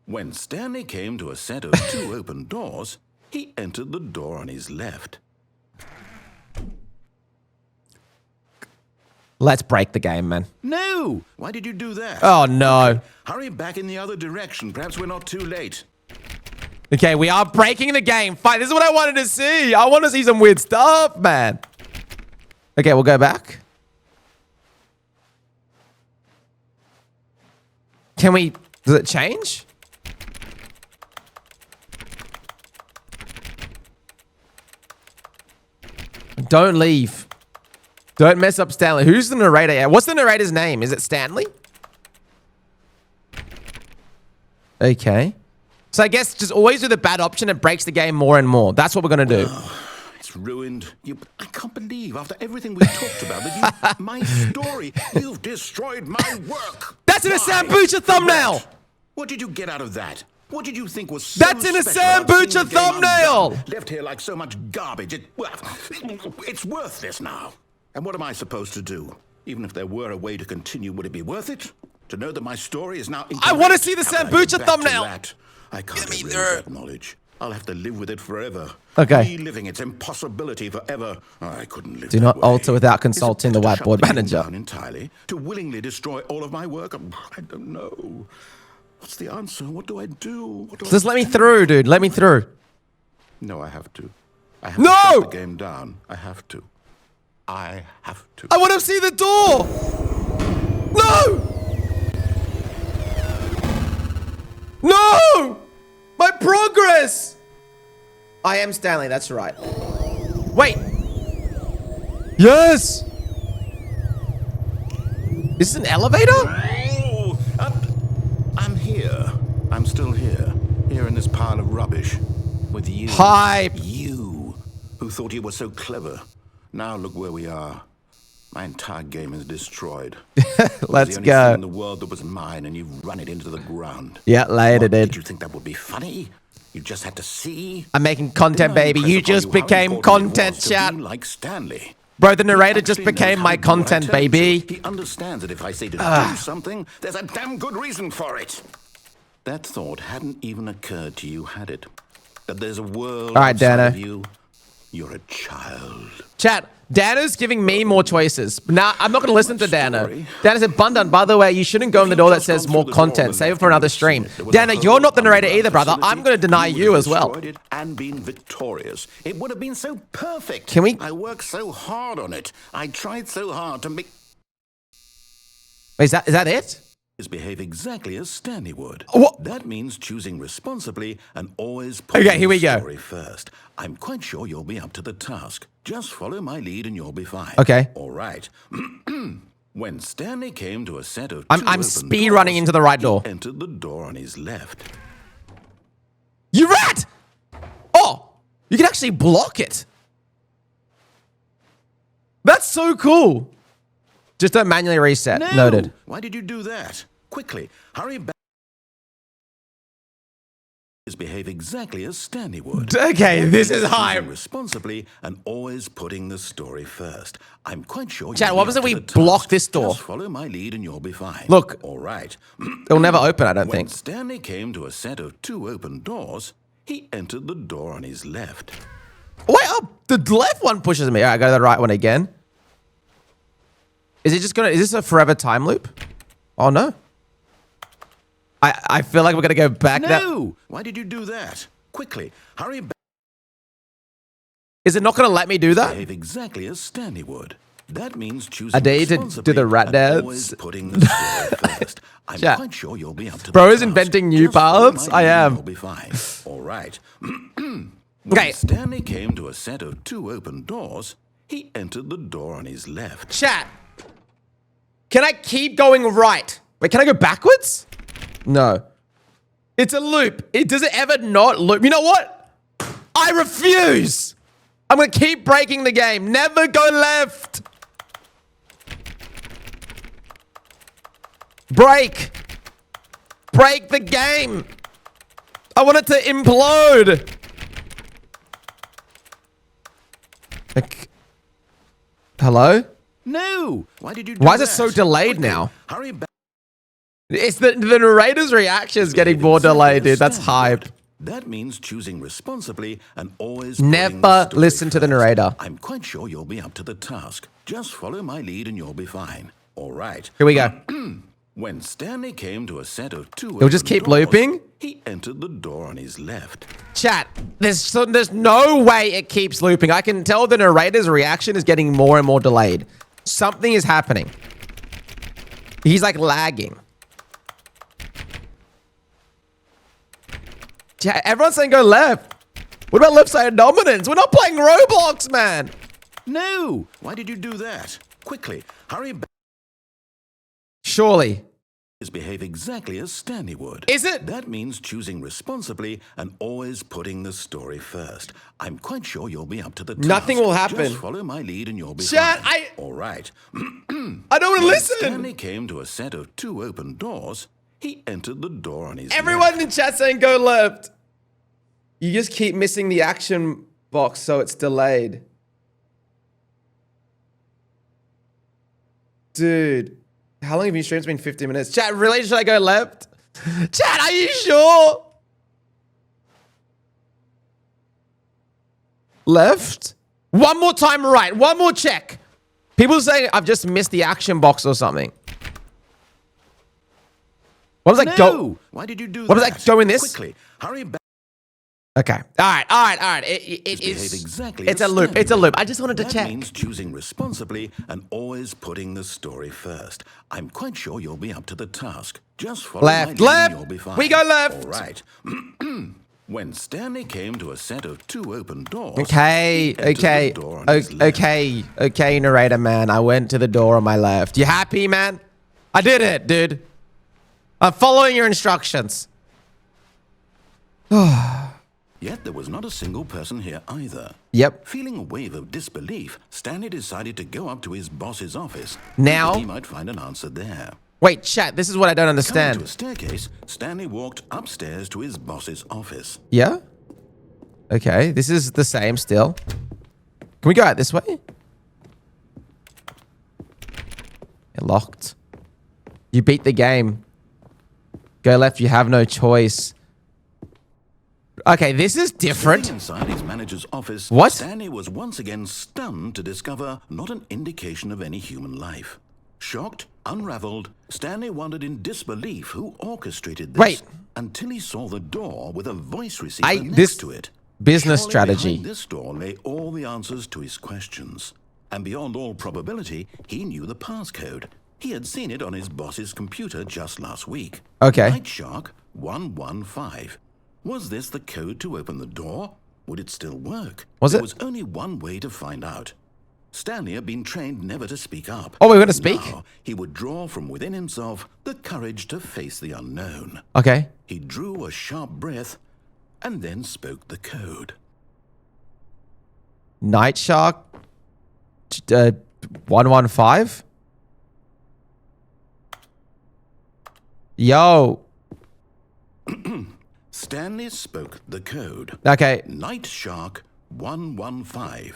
When Stanley came to a set of 2 open doors, he entered the door on his left. Let's break the game, man. No! Why did you do that? Oh, no. Hurry back in the other direction. Perhaps we're not too late. Okay, we are breaking the game. Fine, this is what I wanted to see. I want to see some weird stuff, man. Okay, we'll go back. Can we... Does it change? Don't leave. Don't mess up Stanley. Who's the narrator? Yeah, what's the narrator's name? Is it Stanley? Okay. So I guess just always do the bad option. It breaks the game more and more. That's what we're going to do. Oh, it's ruined. I can't believe after everything we talked about that you, my story, you've destroyed my work. That's in a Sambucha thumbnail. What did you get out of that? What did you think was so That's in a Sambucha thumbnail. Left here like so much garbage. It's worthless now. And what am I supposed to do? Even if there were a way to continue, would it be worth it? To know that my story is now incorrect? I want to see the Sambucha thumbnail. I can't erase that knowledge. I'll have to live with it forever. Okay. Reliving its impossibility forever. I couldn't live. Do not alter without consulting the whiteboard manager. Entirely to willingly destroy all of my work. I don't know. What's the answer? What do I do? Just let me through, dude. Let me through. No, I have to. I have to shut the game down. I have to. I have to. I want to see the door. No! No! My progress! I am Stanley, that's right. Wait. Yes! Is this an elevator? Oh, I'm here. I'm still here. Here in this pile of rubbish. With you. Hi. You, who thought you were so clever. Now look where we are. My entire game is destroyed. Let's go. go. In the world that was mine, and you've run it into the ground. Yeah, later, dude. Did you think that would be funny? You just had to see. I'm making content, baby. You just became content, chat. Like Stanley. Bro, the narrator just became my content, baby. He understands that if I say to do something, there's a damn good reason for it. That thought hadn't even occurred to you, had it? That there's a world outside of you. You're a child. Chat, Dano's giving me more choices. Now, I'm not going to listen to Dano. Dano said, Bundan, by the way, you shouldn't go in the door that says more content. Save it for another stream. Dano, you're not the narrator either, brother. I'm going to deny you as well. And been victorious. It would have been so perfect. Can we? I worked so hard on it. I tried so hard to make... Wait, is that it? Behave exactly as Stanley would. What? That means choosing responsibly and always putting the story first. I'm quite sure you'll be up to the task. Just follow my lead and you'll be fine. Okay. All right. When Stanley came to a set of I'm speed running into the right door. He entered the door on his left. You rat! Oh, you can actually block it. That's so cool. Just don't manually reset. No. Noted. Why did you do that? Quickly, hurry back. Behave exactly as Stanley would. Okay, this is hype. Responsibly and always putting the story first. I'm quite sure. Chat, what was it we block this door? Just follow my lead and you'll be fine. Look. All right. It'll never open, I don't think. When Stanley came to a set of 2 open doors, he entered the door on his left. Wait up. The left one pushes me. All right, go to the right one again. Is it just gonna... Is this a forever time loop? Oh, no. I feel like we're going to go back. No! Why did you do that? Quickly, hurry back. Is it not going to let me do that? Behave exactly as Stanley would. That means choosing I dare you to do the rat dance. Putting the story first. I'm quite sure you'll be up to Bro is inventing new paths. I am. You'll be fine. All right. Okay. Stanley came to a set of 2 open doors. He entered the door on his left. Chat. Can I keep going right? Wait, can I go backwards? No. It's a loop. Does it ever not loop? You know what? I refuse. I'm going to keep breaking the game. Never go left. Break. Break the game. I want it to implode. Hello? No! Why did you do Why is it that? so delayed Quickly, now? Hurry back. It's the narrator's reaction is getting more delayed, dude. That's hype. That means choosing responsibly and always Never listen to the narrator. I'm quite sure you'll be up to the task. Just follow my lead and you'll be fine. All right. Here we go. When Stanley came to a set of two It'll just keep doors, looping? he entered the door on his left. Chat, there's no way it keeps looping. I can tell the narrator's reaction is getting more and more delayed. Something is happening. He's like lagging. Chat, everyone's saying go left. What about left side dominance? We're not playing Roblox, man. No! Why did you do that? Quickly, hurry back. Surely. Behave exactly as Stanley would. Is it? That means choosing responsibly and always putting the story first. I'm quite sure you'll be up to the task. Nothing will happen. Just follow my lead and you'll be Chat, fine. All right. I don't want to listen. Stanley came to a set of two open doors. He entered the door on his Everyone left. in chat saying go left. You just keep missing the action box, so it's delayed. Dude, how long have you streamed? It's been 15 minutes. Chat, really? Should I go left? Chat, are you sure? Left? One more time right. One more check. People saying I've just missed the action box or something. What does that go? Why did you do What that? does that go in this? Quickly, hurry back. Okay. All right. It Behave is. exactly It's as a loop. Stanley It's a would. loop. I just wanted to That check. means choosing responsibly and always putting the story first. I'm quite sure you'll be up to the task. Just follow my Left, lead left. and you'll be fine. We go left. All right. When Stanley came to a set of two open doors, Okay, he entered okay, the door on his left. okay, narrator man. I went to the door on my left. You happy, man? I did it, dude. I'm following your instructions. Yet there was not a single person here either. Yep. Feeling a wave of disbelief, Stanley decided to go up to his boss's office. Now? Thinking he might find an answer there. Wait, chat. This is what I don't Coming understand. to a staircase, Stanley walked upstairs to his boss's office. Yeah? Okay, this is the same still. Can we go out this way? It locked. You beat the game. Go left, you have no choice. Okay, this is different. Sitting inside his manager's office, What? Stanley was once again stunned to discover not an indication of any human life. Shocked, unraveled, Stanley wondered in disbelief who orchestrated this. Wait. Until he saw the door with a voice receiver next this to it. business Surely strategy. Behind this door lay all the answers to his questions. And beyond all probability, he knew the passcode. He had seen it on his boss's computer just last week. Okay. Night Shark 115. Was this the code to open the door? Would it still work? Was There it? was only one way to find out. Stanley had been trained never to speak up. Oh, we're gonna speak? Now, he would draw from within himself the courage to face the unknown. Okay. He drew a sharp breath and then spoke the code. Night Shark 115? Yo. Stanley spoke the code. Okay. Night Shark 115.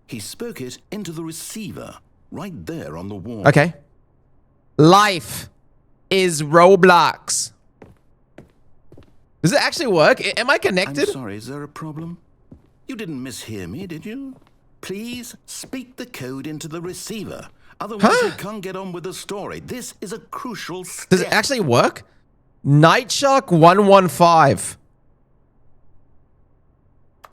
He spoke it into the receiver, right there on the wall. Okay. Life is Roblox. Does it actually work? Am I I'm connected? sorry, is there a problem? You didn't mishear me, did you? Please speak the code into the receiver. Otherwise, we can't get on with the story. This is a crucial step. Does it actually work? Night Shark 115.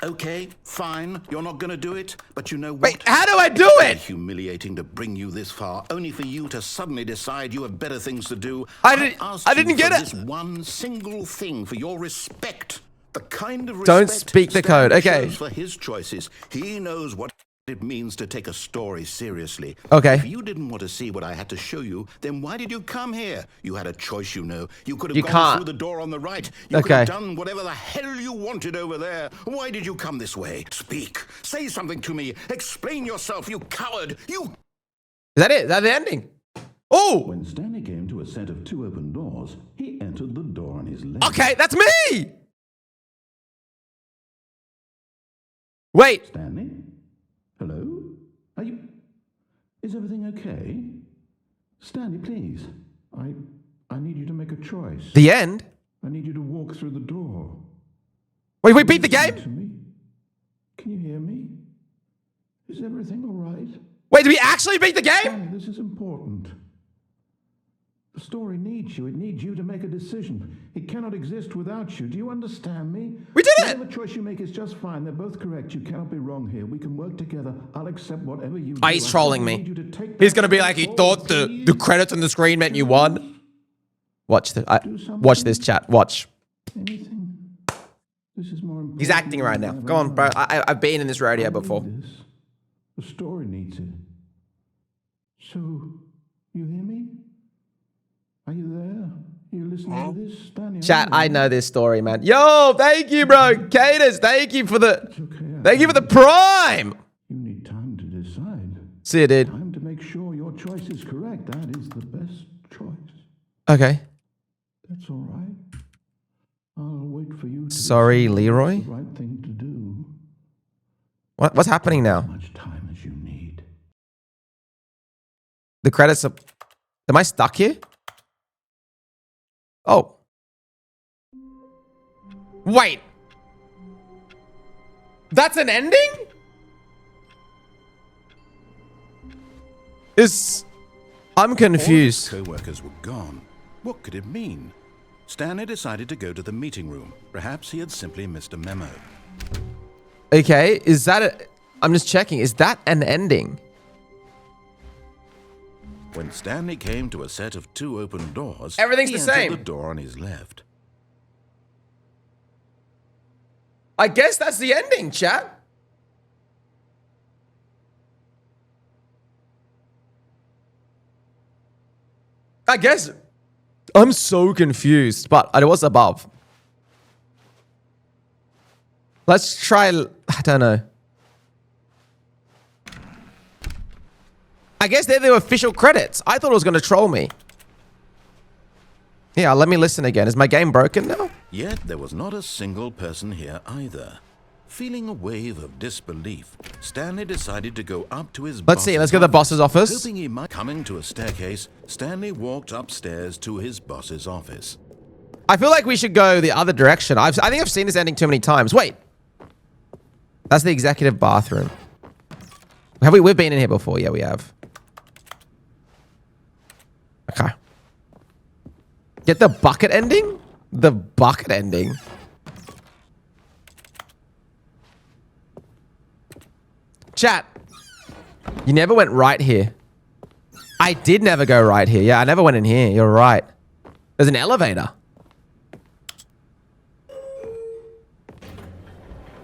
Okay, fine. You're not going to do it, but you know what? Wait, how do I do It's it? humiliating to bring you this far, only for you to suddenly decide you have better things to do. I asked didn't you get for it. This one single thing for your respect. The kind of Don't respect speak the code, Stanley okay. shows for his choices. He knows what it means to take a story seriously. Okay. If you didn't want to see what I had to show you, then why did you come here? You had a choice, you know. You could have You gone can't. through the door on the right. You could Okay. have done whatever the hell you wanted over there. Why did you come this way? Speak. Say something to me. Explain yourself, you coward. You... Is that it? Is that the ending? Oh! When Stanley came to a set of two open doors, he entered the door on his left. Okay, that's me! Wait. Stanley? Hello? Are you... Is everything okay? Stanley, please. I need you to make a choice. The end? I need you to walk through the door. Wait, we beat the Listen game? to me. Can you hear me? Is everything all right? Wait, did we actually beat the game? Stanley, this is important. The story needs you. It needs you to make a decision. It cannot exist without you. Do you understand me? We did it! Whatever choice you make is just fine. They're both correct. You cannot be wrong here. We can work together. I'll accept whatever you do. Oh, he's trolling I me. need you to take He's that gonna be like, he step thought forward, the please. credits on the screen meant you won. Watch watch this chat. Watch. Anything? This is more important. He's acting right now. Go on, bro. I've been in this rodeo before. This. The story needs it. So, you hear me? Are you there? You listening to this, Stanley? Chat, I know this story, man. Yo, thank you, bro. Cadus, thank you for the prime. You need time to decide. See you, dude. Time to make sure your choice is correct. That is the best choice. Okay. That's all right. I'll wait for you to Sorry, decide Leroy. what's the right thing to do. What's happening now? As much time as you need. The credits are... Am I stuck here? Oh. Wait. That's an ending? I'm confused. All his co-workers were gone. What could it mean? Stanley decided to go to the meeting room. Perhaps he had simply missed a memo. Okay, is that a... I'm just checking. Is that an ending? When Stanley came to a set of 2 open doors, Everything's he the entered same. the door on his left. I guess that's the ending, chat. I guess. I'm so confused, but it was above. Let's try... I don't know. I guess they're the official credits. I thought it was going to troll me. Yeah, let me listen again. Is my game broken now? Yet there was not a single person here either. Feeling a wave of disbelief, Stanley decided to go up to his Let's see. Let's go to the boss's office. Hoping he might... Coming to a staircase, Stanley walked upstairs to his boss's office. I feel like we should go the other direction. I think I've seen this ending too many times. Wait. That's the executive bathroom. We've been in here before? Yeah, we have. Okay. Get the bucket ending? The bucket ending. Chat. You never went right here. I did never go right here. Yeah, I never went in here. You're right. There's an elevator.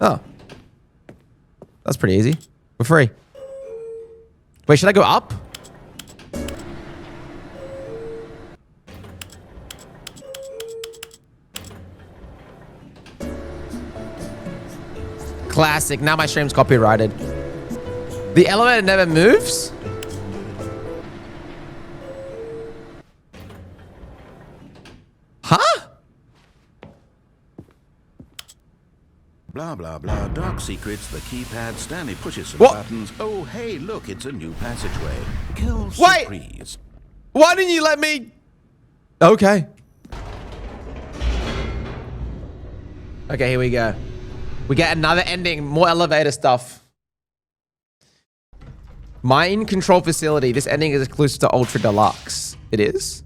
Oh. That's pretty easy. We're free. Wait, should I go up? Classic. Now my stream's copyrighted. The elevator never moves? Huh? Blah, blah, blah. Dark secrets, the keypad. Stanley pushes some What? buttons. Oh, hey, look, it's a new passageway. Kill Wait. surprise. Why didn't you let me... Okay. Okay, here we go. We get another ending. More elevator stuff. Mind control facility. This ending is exclusive to Ultra Deluxe. It is?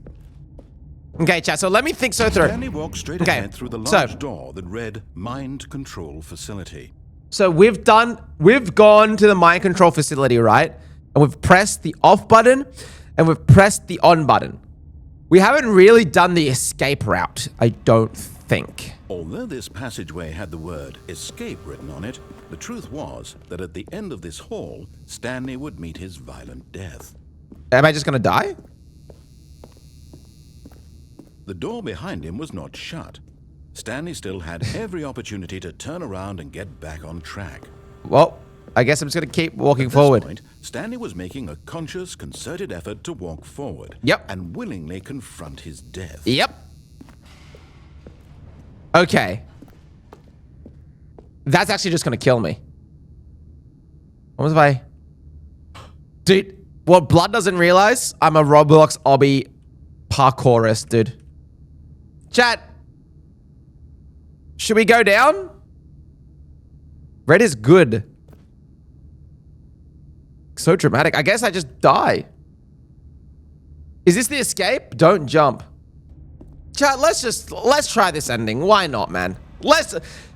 Okay, chat. So let me think so through. Stanley walked straight ahead through the large door that read Mind Control Facility. So we've gone to the mind control facility, right? And we've pressed the off button and we've pressed the on button. We haven't really done the escape route, I don't think. Although this passageway had the word escape written on it, the truth was that at the end of this hall, Stanley would meet his violent death. Am I just gonna die? The door behind him was not shut. Stanley still had every opportunity to turn around and get back on track. Well, I guess I'm just gonna keep walking At this forward. point, Stanley was making a conscious, concerted effort to walk forward. Yep. And willingly confront his death. Yep. Okay. That's actually just gonna kill me. What was I... Dude, What Blood doesn't realize, I'm a Roblox obby parkourist, dude. Chat. Should we go down? Red is good. So dramatic. I guess I just die. Is this the escape? Don't jump. Chat, let's try this ending. Why not, man?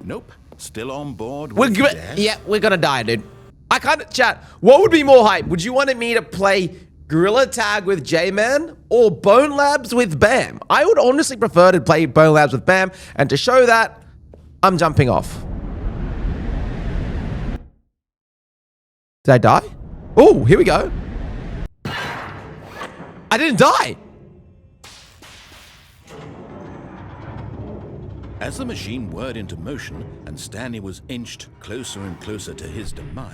Nope. Still on board We're gonna die, dude. I can't chat. What would be more hype? Would you want me to play Gorilla Tag with J-Man or Bone Labs with Bam? I would honestly prefer to play Bone Labs with Bam, and to show that, I'm jumping off. Did I die? Oh, here we go. I didn't die. As the machine whirred into motion and Stanley was inched closer and closer to his demise,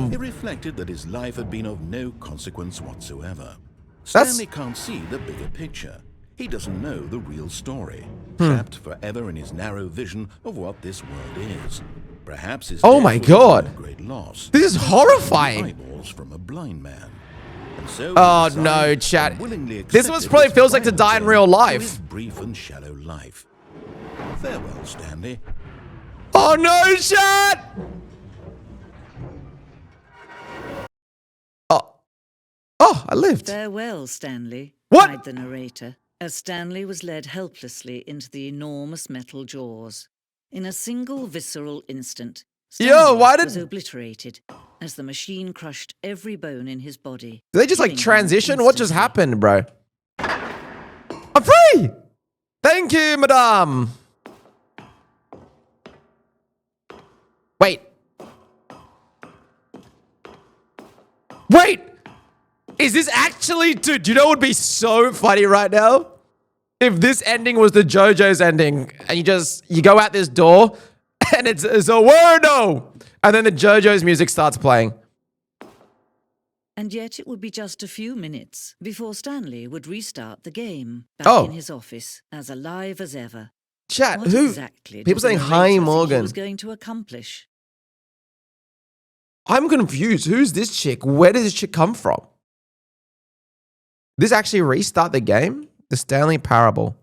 he reflected that his life had been of no consequence whatsoever. Stanley can't see the bigger picture. He doesn't know the real story, trapped forever in his narrow vision of what this world is. Perhaps his oh my god, a great loss. This is horrifying. Eyeballs from a blind man. And so oh no, chat. This was probably feels like to die in real life. His brief and shallow life. Farewell, Stanley. Oh no, chat! Oh, I lived. Farewell, Stanley, what? cried the narrator, as Stanley was led helplessly into the enormous metal jaws. In a single visceral instant, Stanley was obliterated as the machine crushed every bone in his body. Did they just like transition? What just happened, bro? I'm free! Thank you, madame. Wait. Wait! Is this actually... Dude, do you know what would be so funny right now? If this ending was the JoJo's ending, and you go out this door, and it's a word, and then the JoJo's music starts playing. And yet it would be just a few minutes before Stanley would restart the game, back in his office, as alive as ever. Chat, what who? Exactly people saying hi, Morgan. He was going to accomplish. I'm confused. Who's this chick? Where did this chick come from? This actually restart the game? The Stanley Parable.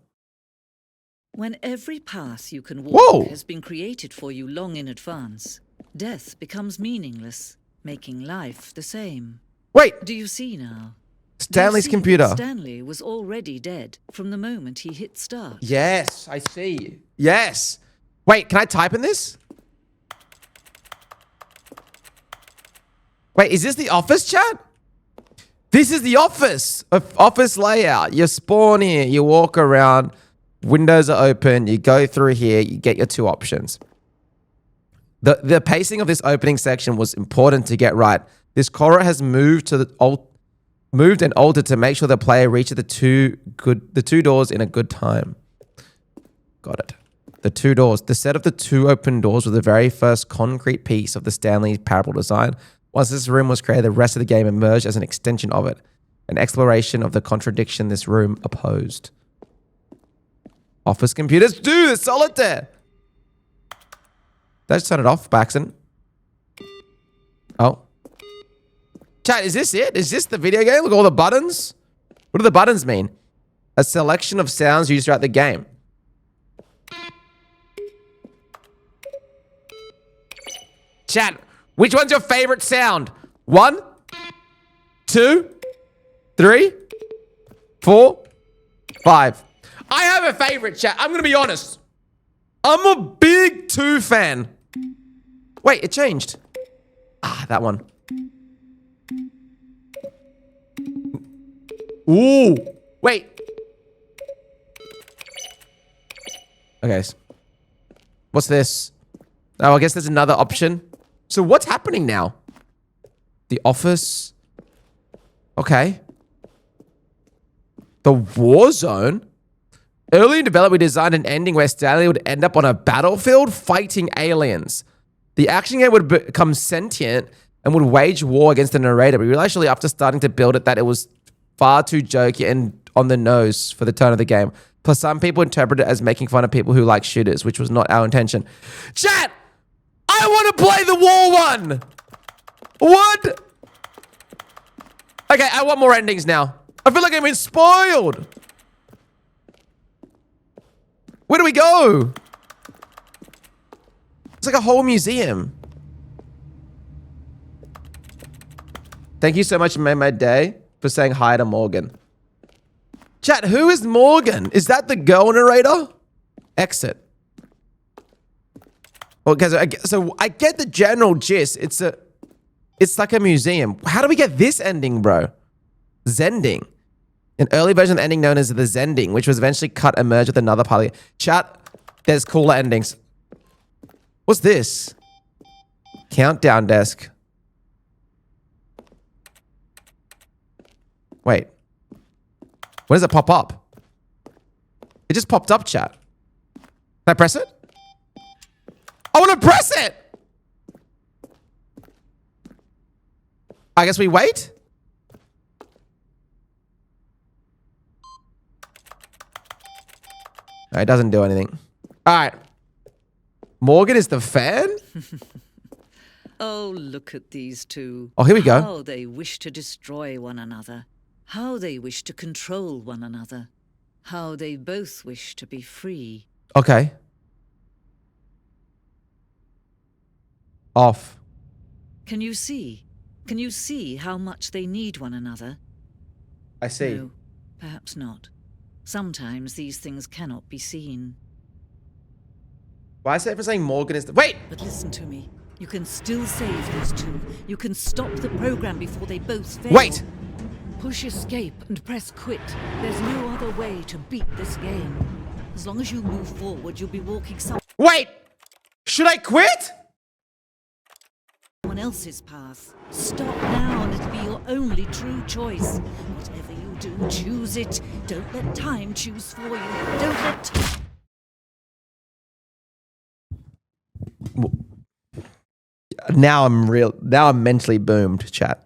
When every path you can walk has been created for you long in advance, death becomes meaningless, making life the same. Wait. Do you see now? Stanley's computer. Stanley was already dead from the moment he hit start. Yes, I see. Yes. Wait, can I type in this? Wait, is this the office, chat? This is the office. Office layout. You spawn here. You walk around. Windows are open. You go through here. You get your two options. The pacing of this opening section was important to get right. This corridor has moved and altered to make sure the player reaches the two doors in a good time. Got it. The two doors. The set of the two open doors was the very first concrete piece of the Stanley Parable design. Once this room was created, the rest of the game emerged as an extension of it. An exploration of the contradiction this room opposed. Office computers do the solitaire. Did I just turn it off by accident? Oh. Chat, is this it? Is this the video game? Look at all the buttons. What do the buttons mean? A selection of sounds used throughout the game. Chat, which one's your favorite sound? 1, 2, 3, 4, 5. I have a favorite, chat. I'm gonna be honest. I'm a big 2 fan. Wait, it changed. Ah, that one. Ooh. Wait. Okay. What's this? Oh, I guess there's another option. So what's happening now? The office. Okay. The war zone. Early in development, we designed an ending where Stanley would end up on a battlefield fighting aliens. The action game would become sentient and would wage war against the narrator. But we realized actually after starting to build it that it was far too jokey and on the nose for the tone of the game. Plus, some people interpret it as making fun of people who like shooters, which was not our intention. Chat! I want to play the war one! What? Okay, I want more endings now. I feel like I've been spoiled. Where do we go? It's like a whole museum. Thank you so much, made my day, for saying hi to Morgan. Chat, who is Morgan? Is that the girl narrator? Exit. Well, guys, so I get the general gist. It's like a museum. How do we get this ending, bro? Zending. An early version of the ending known as the Zending, which was eventually cut and merged with another part of it. Chat, there's cooler endings. What's this? Countdown desk. Wait. When does it pop up? It just popped up, chat. Can I press it? I want to press it! I guess we wait? No, it doesn't do anything. All right. Morgan is the fan? Oh, look at these two. Oh, here we go. How they wish to destroy one another. How they wish to control one another. How they both wish to be free. Okay. Off. Can you see? Can you see how much they need one another? I see. No, perhaps not. Sometimes these things cannot be seen. Why is it saying Morgan is the... Wait! But listen to me. You can still save these two. You can stop the program before they both fail. Wait! Push escape and press quit. There's no other way to beat this game. As long as you move forward, you'll be walking someone Wait! Should I quit? else's path. Stop now and it'll be your only true choice. Whatever you do, choose it. Don't let time choose for you. Don't let... Now I'm mentally boomed, chat.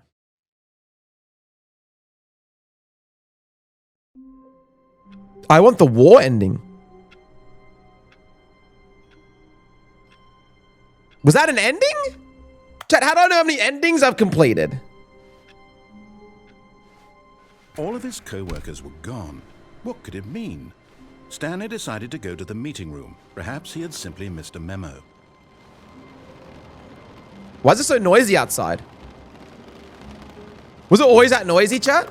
I want the war ending. Was that an ending? Chat, how do I know how many endings I've completed? All of his co-workers were gone. What could it mean? Stanley decided to go to the meeting room. Perhaps he had simply missed a memo. Why is it so noisy outside? Was it always that noisy, chat?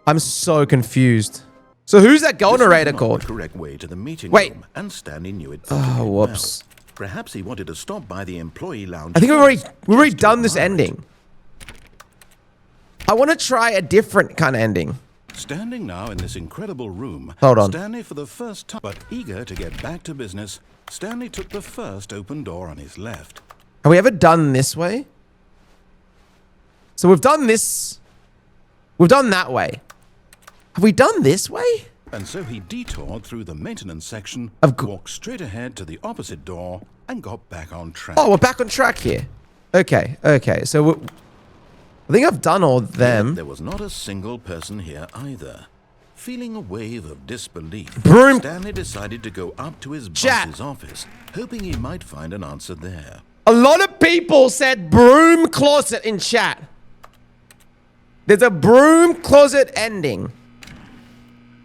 I'm so confused. So who's that girl narrator called? The correct way to the meeting Wait. room, and Stanley knew it. Oh, whoops. Well. Perhaps he wanted to stop by the employee lounge. I think we've already done this ending. I want to try a different kind of ending. Standing now in this incredible room, Hold on. Stanley for the first time, but eager to get back to business, Stanley took the first open door on his left. Have we ever done this way? So we've done this. We've done that way. Have we done this way? And so he detoured through the maintenance section, walked straight ahead to the opposite door, and got back on track. Oh, we're back on track here. Okay, okay. So I think I've done all of them. Yet there was not a single person here either. Feeling a wave of disbelief, Stanley decided to go up to his boss's office, hoping he might find an answer there. A lot of people said broom closet in chat. There's a broom closet ending.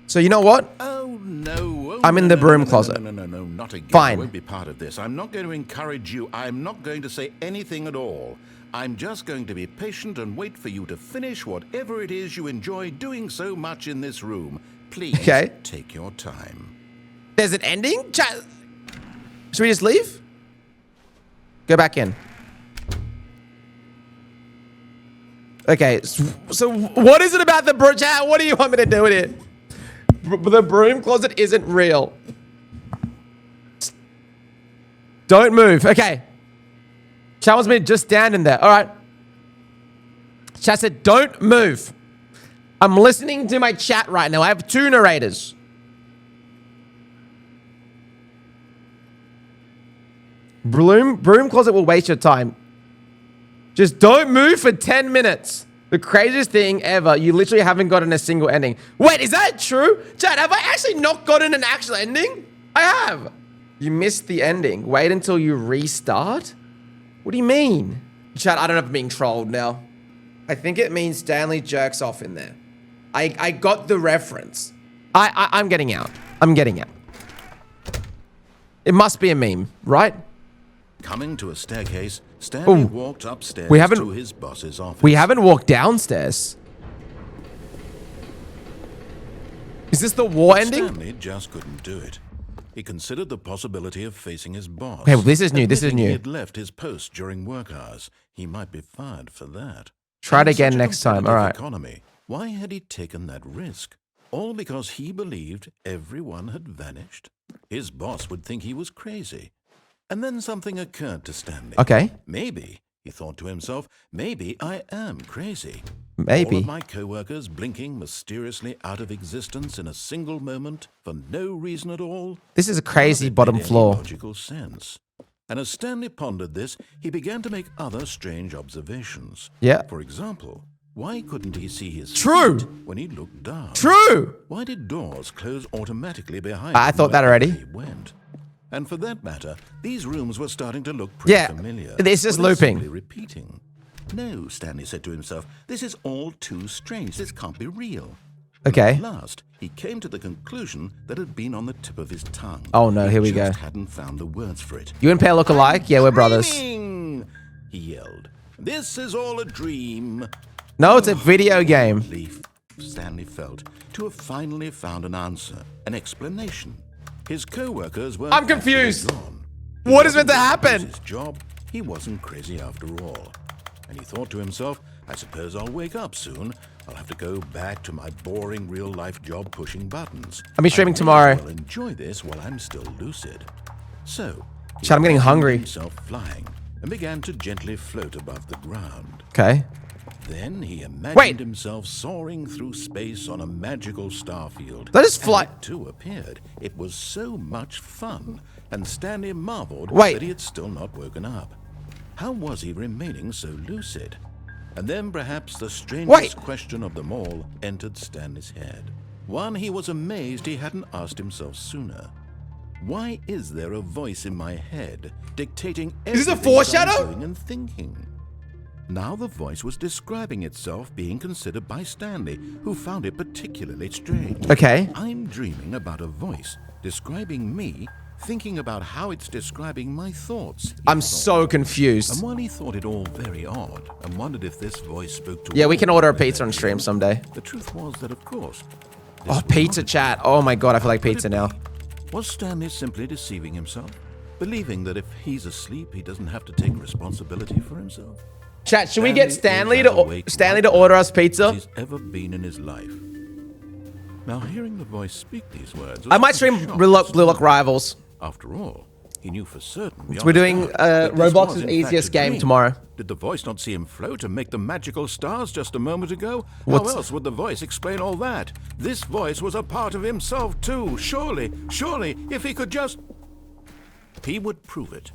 So you know what? Oh, no. I'm in the broom closet. No, not again. Fine. I won't be part of this. I'm not going to encourage you. I'm not going to say anything at all. I'm just going to be patient and wait for you to finish whatever it is you enjoy doing so much in this room. Please take your time. There's an ending? Chat. Should we just leave? Go back in. Okay, so what is it about the broom? Chat, what do you want me to do with it? The broom closet isn't real. Don't move. Okay. Chat wants me to just stand in there. All right. Chat said, don't move. I'm listening to my chat right now. I have two narrators. Broom closet will waste your time. Just don't move for 10 minutes. The craziest thing ever. You literally haven't gotten a single ending. Wait, is that true? Chad, have I actually not gotten an actual ending? I have. You missed the ending. Wait until you restart? What do you mean? Chad, I don't know if I'm being trolled now. I think it means Stanley jerks off in there. I got the reference. I'm getting out. I'm getting out. It must be a meme, right? Coming to a staircase, Stanley walked upstairs to his boss's office. We haven't walked downstairs. Is this the war ending? Stanley just couldn't do it. He considered the possibility of facing his boss. Okay, well, this is new. This is new. He had left his post during work hours. He might be fired for that. Try it again next time. All right. Economy, why had he taken that risk? All because he believed everyone had vanished? His boss would think he was crazy. And then something occurred to Stanley. Okay. Maybe, he thought to himself, maybe I am crazy. Maybe. All of my co-workers blinking mysteriously out of existence in a single moment for no reason at all. This is a crazy bottom floor. Logical sense. And as Stanley pondered this, he began to make other strange observations. Yeah. For example, why couldn't he see his True. feet when he looked down? True. Why did doors close automatically behind I him thought that already. he went? And for that matter, these rooms were starting to look pretty familiar. This is Were they looping. simply repeating? No, Stanley said to himself, this is all too strange. This can't be real. Okay. At last, he came to the conclusion that had been on the tip of his tongue. Oh no, here we go. He just hadn't found the words for it. You and Pear look alike? Yeah, we're brothers. Dreaming! He yelled. This is all a dream. No, it's a video game. Relief, Stanley felt, to have finally found an answer, an explanation. His co-workers were I'm confused. gone. What is meant to He happen? his job. He wasn't crazy after all. And he thought to himself, I suppose I'll wake up soon. I'll have to go back to my boring real-life job pushing buttons. I'll be streaming I tomorrow. will enjoy this while I'm still lucid. So, he Chad, I'm getting imagined hungry. himself flying and began to gently float above the ground. Okay. Then he imagined himself soaring through space on a magical starfield. That is fly. And it too appeared. It was so much fun, and Stanley marveled Wait. that he had still not woken up. How was he remaining so lucid? And then perhaps the strangest question of them all entered Stanley's head. One he was amazed he hadn't asked himself sooner. Why is there a voice in my head dictating Is this a everything foreshadow? I'm doing and thinking? Now the voice was describing itself being considered by Stanley, who found it particularly strange. Okay. I'm dreaming about a voice describing me, thinking about how it's describing my thoughts. I'm so confused. And while he thought it all very odd and wondered if this voice spoke to Yeah, we all can order a of them pizza on stream someday. The truth was that, of course. Oh, pizza chat. Oh my god, I feel like pizza now. Was Stanley simply deceiving himself? Believing that if he's asleep, he doesn't have to take responsibility for himself? Chat, should we get Stanley is as awake to order us as pizza? he's ever been in his life. Now, hearing the voice speak these words, I might stream Blue Lock Rivals. After all, he knew for certain. So we're doing Roblox's easiest game tomorrow. Did the voice not see him float and make the magical stars just a moment ago? How else would the voice explain all that? This voice was a part of himself too. Surely, if he could just... He would prove it.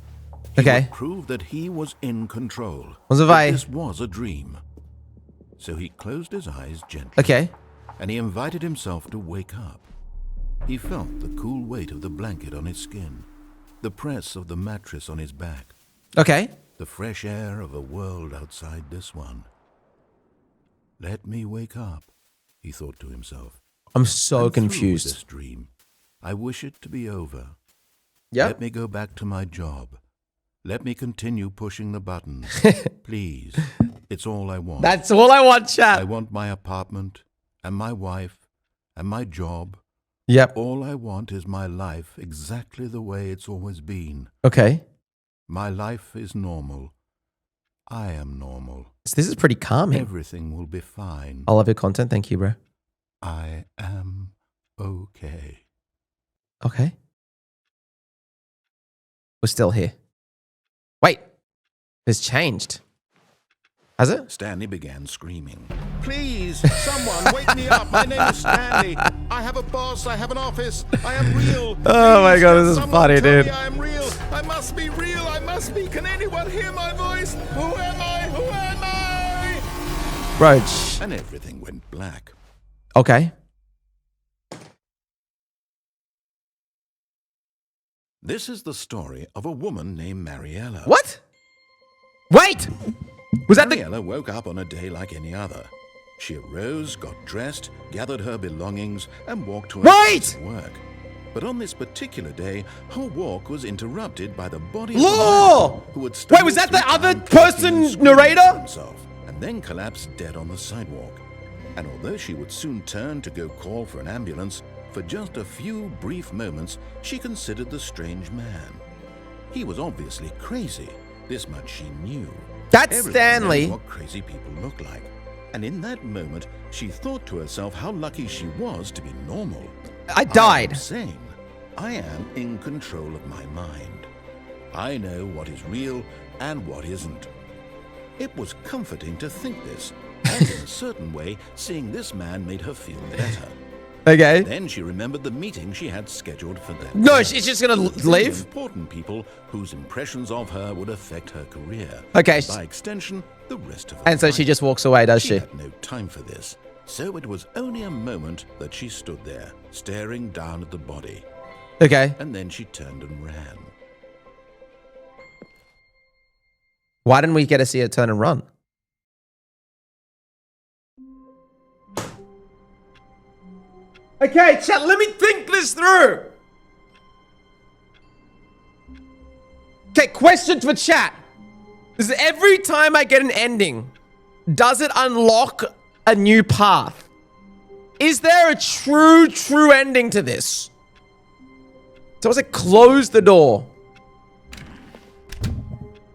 He would prove that he was in control. That this was a dream. So he closed his eyes gently. Okay. And he invited himself to wake up. He felt the cool weight of the blanket on his skin, the press of the mattress on his back. Okay. The fresh air of a world outside this one. Let me wake up, he thought to himself. I'm so I'm through with confused. this dream. I wish it to be over. Yep. Let me go back to my job. Let me continue pushing the buttons. Please. It's all I want. That's all I want, chat. I want my apartment and my wife and my job. Yep. All I want is my life exactly the way it's always been. Okay. My life is normal. I am normal. So this is pretty calming. Everything will be fine. I love your content. Thank you, bro. I am okay. Okay. We're still here. Wait. It's changed. Has it? Stanley began screaming. Please, someone wake me up. My name is Stanley. I have a boss. I have an office. I am real. Oh my god, this is funny, dude. I am real. I must be real. I must be. Can anyone hear my voice? Who am I? Who am I? Roach. And everything went black. Okay. This is the story of a woman named Mariella. What? Wait! Was that the... Mariella woke up on a day like any other. She arose, got dressed, gathered her belongings, and walked to her place at work. But on this particular day, her walk was interrupted by the body of a man who had Wait, was that the other person narrator? Himself, and then collapsed dead on the sidewalk. And although she would soon turn to go call for an ambulance, for just a few brief moments, she considered the strange man. He was obviously crazy. This much she knew. That's Everyone Stanley. knows what crazy people look like. And in that moment, she thought to herself how lucky she was to be normal. I died. I am sane. I am in control of my mind. I know what is real and what isn't. It was comforting to think this, and in a certain way, seeing this man made her feel better. Okay. Then she remembered the meeting she had scheduled for that No, day. she's just gonna With leave? important people whose impressions of her would affect her career. Okay. By extension, the rest of her And so life. she just walks away, does she? She had no time for this, so it was only a moment that she stood there, staring down at the body. Okay. And then she turned and ran. Why didn't we get to see her turn and run? Okay, chat, let me think this through. Okay, question for chat. Is every time I get an ending, does it unlock a new path? Is there a true ending to this? So was it close the door?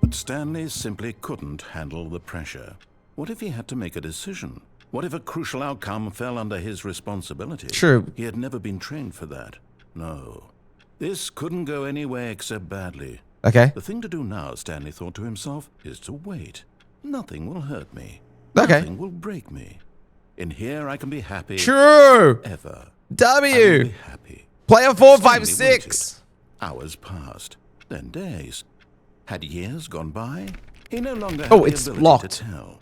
But Stanley simply couldn't handle the pressure. What if he had to make a decision? What if a crucial outcome fell under his responsibility? True. He had never been trained for that. No. This couldn't go any way except badly. Okay. The thing to do now, Stanley thought to himself, is to wait. Nothing will hurt me. Okay. Nothing will break me. In here, I can be happy. True. Ever. I W. will be happy. Player 456. Hours passed, then days. Had years gone by? He no longer had Oh, the it's ability locked. to tell.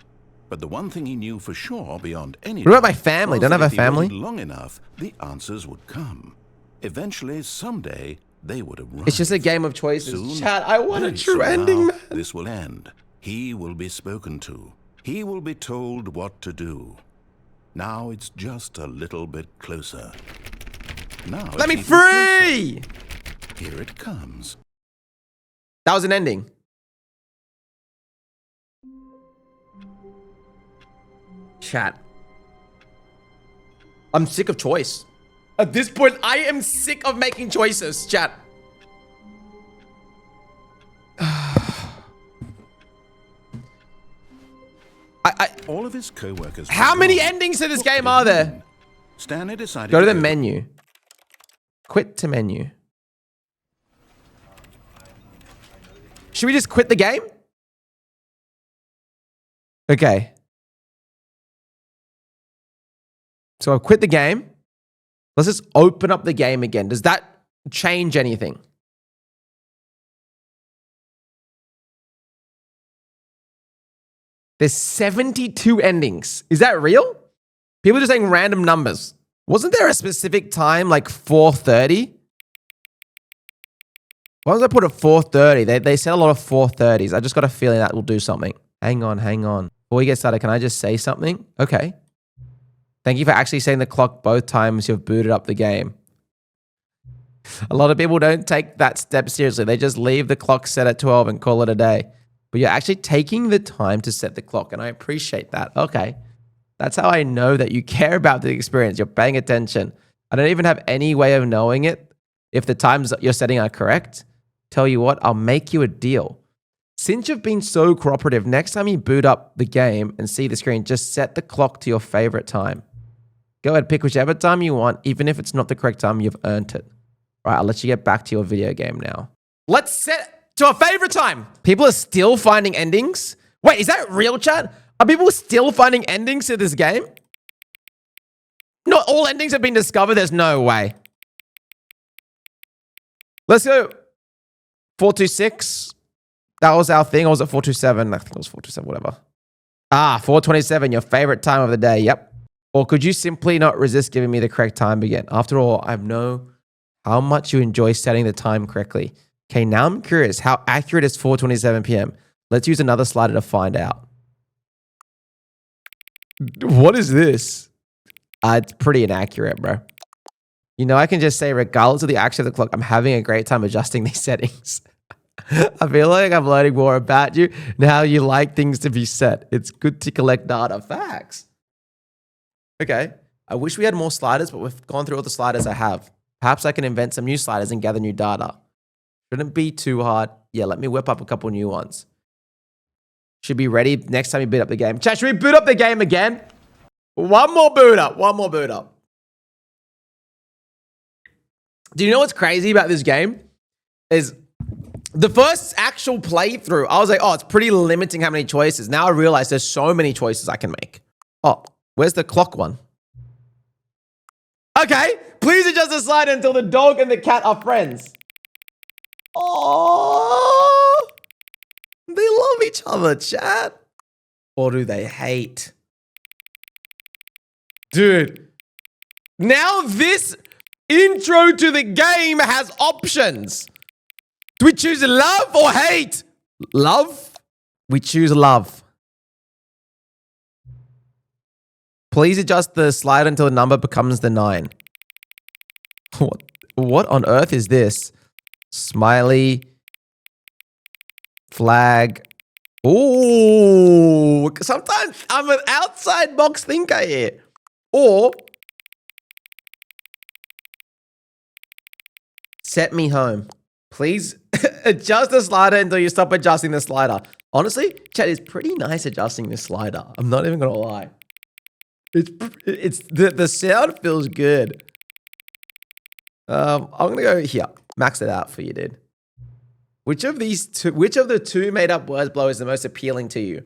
But the one thing he knew for sure, beyond any What about my doubt, family? was Don't I have that a if he family? waited long enough, the answers would come. Eventually, someday, they would arrive. It's just a game of choices. Soon, Chat, I want a very true soon ending, now, man. This will end. He will be spoken to. He will be told what to do. Now it's just a little bit closer. Now Let me it's even free! closer. Here it comes. That was an ending. Chat. I'm sick of choice. At this point, I am sick of making choices, chat. All of his co-workers. How many endings to this What game could it are there? mean? Stanley decided Go to the go- menu. Quit to menu. Should we just quit the game? Okay. So I've quit the game. Let's just open up the game again. Does that change anything? There's 72 endings. Is that real? People are just saying random numbers. Wasn't there a specific time, like 4:30? Why was I put at 4:30? They said a lot of 4:30s. I just got a feeling that will do something. Hang on. Before we get started, can I just say something? Okay. Thank you for actually saying the clock both times you've booted up the game. A lot of people don't take that step seriously. They just leave the clock set at 12 and call it a day. But you're actually taking the time to set the clock, and I appreciate that. Okay. That's how I know that you care about the experience. You're paying attention. I don't even have any way of knowing it. If the times that you're setting are correct, tell you what, I'll make you a deal. Since you've been so cooperative, next time you boot up the game and see the screen, just set the clock to your favorite time. Go ahead, pick whichever time you want, even if it's not the correct time, you've earned it. All right, I'll let you get back to your video game now. Let's set to our favorite time. People are still finding endings. Wait, is that real, chat? Are people still finding endings to this game? Not all endings have been discovered. There's no way. Let's go. 426. That was our thing. Or was it 427? I think it was 427, whatever. 427, your favorite time of the day. Yep. Or could you simply not resist giving me the correct time again? After all, I know how much you enjoy setting the time correctly. Okay, now I'm curious. How accurate is 4:27 p.m.? Let's use another slider to find out. What is this? It's pretty inaccurate, bro. You know, I can just say, regardless of the action of the clock, I'm having a great time adjusting these settings. I feel like I'm learning more about you and how you like things to be set. It's good to collect data. Facts. Okay. I wish we had more sliders, but we've gone through all the sliders I have. Perhaps I can invent some new sliders and gather new data. Shouldn't be too hard. Yeah, let me whip up a couple new ones. Should be ready next time you boot up the game. Chat, should we boot up the game again? One more boot up. One more boot up. Do you know what's crazy about this game? Is the first actual playthrough, I was like, oh, it's pretty limiting how many choices. Now I realize there's so many choices I can make. Oh, where's the clock one? Okay, please adjust the slider until the dog and the cat are friends. Oh, they love each other, chat. Or do they hate? Dude, now this intro to the game has options. Do we choose love or hate? Love? We choose love. Please adjust the slider until the number becomes the 9. What on earth is this? Smiley. Flag. Ooh. Sometimes I'm an outside box thinker here. Or set me home. Please adjust the slider until you stop adjusting the slider. Honestly, chat, is pretty nice adjusting this slider. I'm not even gonna lie. It's the sound feels good. I'm gonna go here. Max it out for you, dude. Which of the two made up words below is the most appealing to you?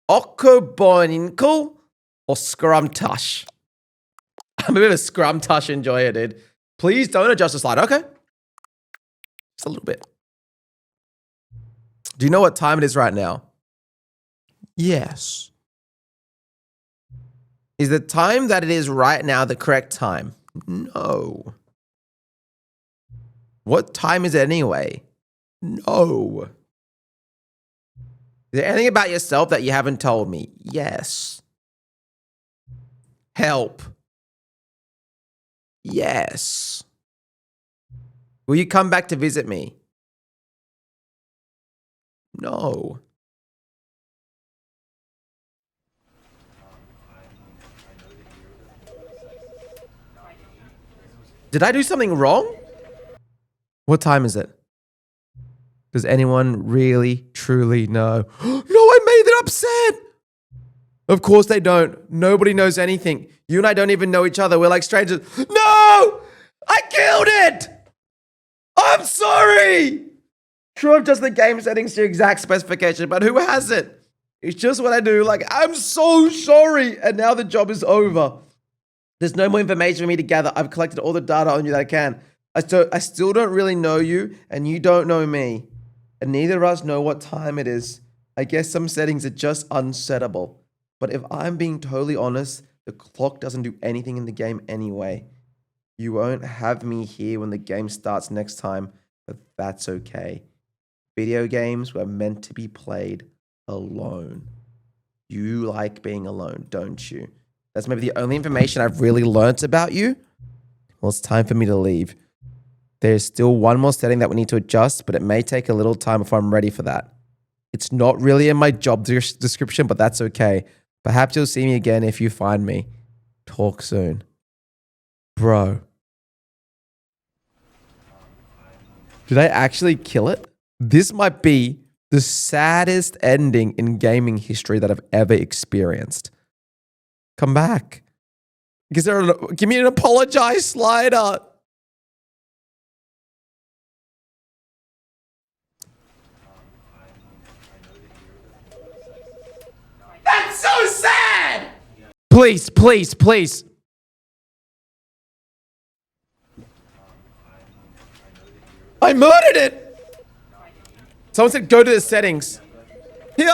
Okoboninko or Scrumtush? I'm a bit of a Scrumtush enjoyer, dude. Please don't adjust the slider. Okay. Just a little bit. Do you know what time it is right now? Yes. Is the time that it is right now the correct time? No. What time is it anyway? No. Is there anything about yourself that you haven't told me? Yes. Help. Yes. Will you come back to visit me? No. Did I do something wrong? What time is it? Does anyone really, truly know? No, I made it upset. Of course they don't. Nobody knows anything. You and I don't even know each other. We're like strangers. No! I killed it! I'm sorry! True, I've just the game settings to exact specification, but who has it? It's just what I do. Like, I'm so sorry. And now the job is over. There's no more information for me to gather. I've collected all the data on you that I can. I still don't really know you, and you don't know me. And neither of us know what time it is. I guess some settings are just unsettable. But if I'm being totally honest, the clock doesn't do anything in the game anyway. You won't have me here when the game starts next time, but that's okay. Video games were meant to be played alone. You like being alone, don't you? That's maybe the only information I've really learnt about you. Well, it's time for me to leave. There's still one more setting that we need to adjust, but it may take a little time before I'm ready for that. It's not really in my job description, but that's okay. Perhaps you'll see me again if you find me. Talk soon. Bro. Did I actually kill it? This might be the saddest ending in gaming history that I've ever experienced. Come back. Give me an apologize slider. That's so sad! Please, please, please. I murdered it! Someone said go to the settings. Here,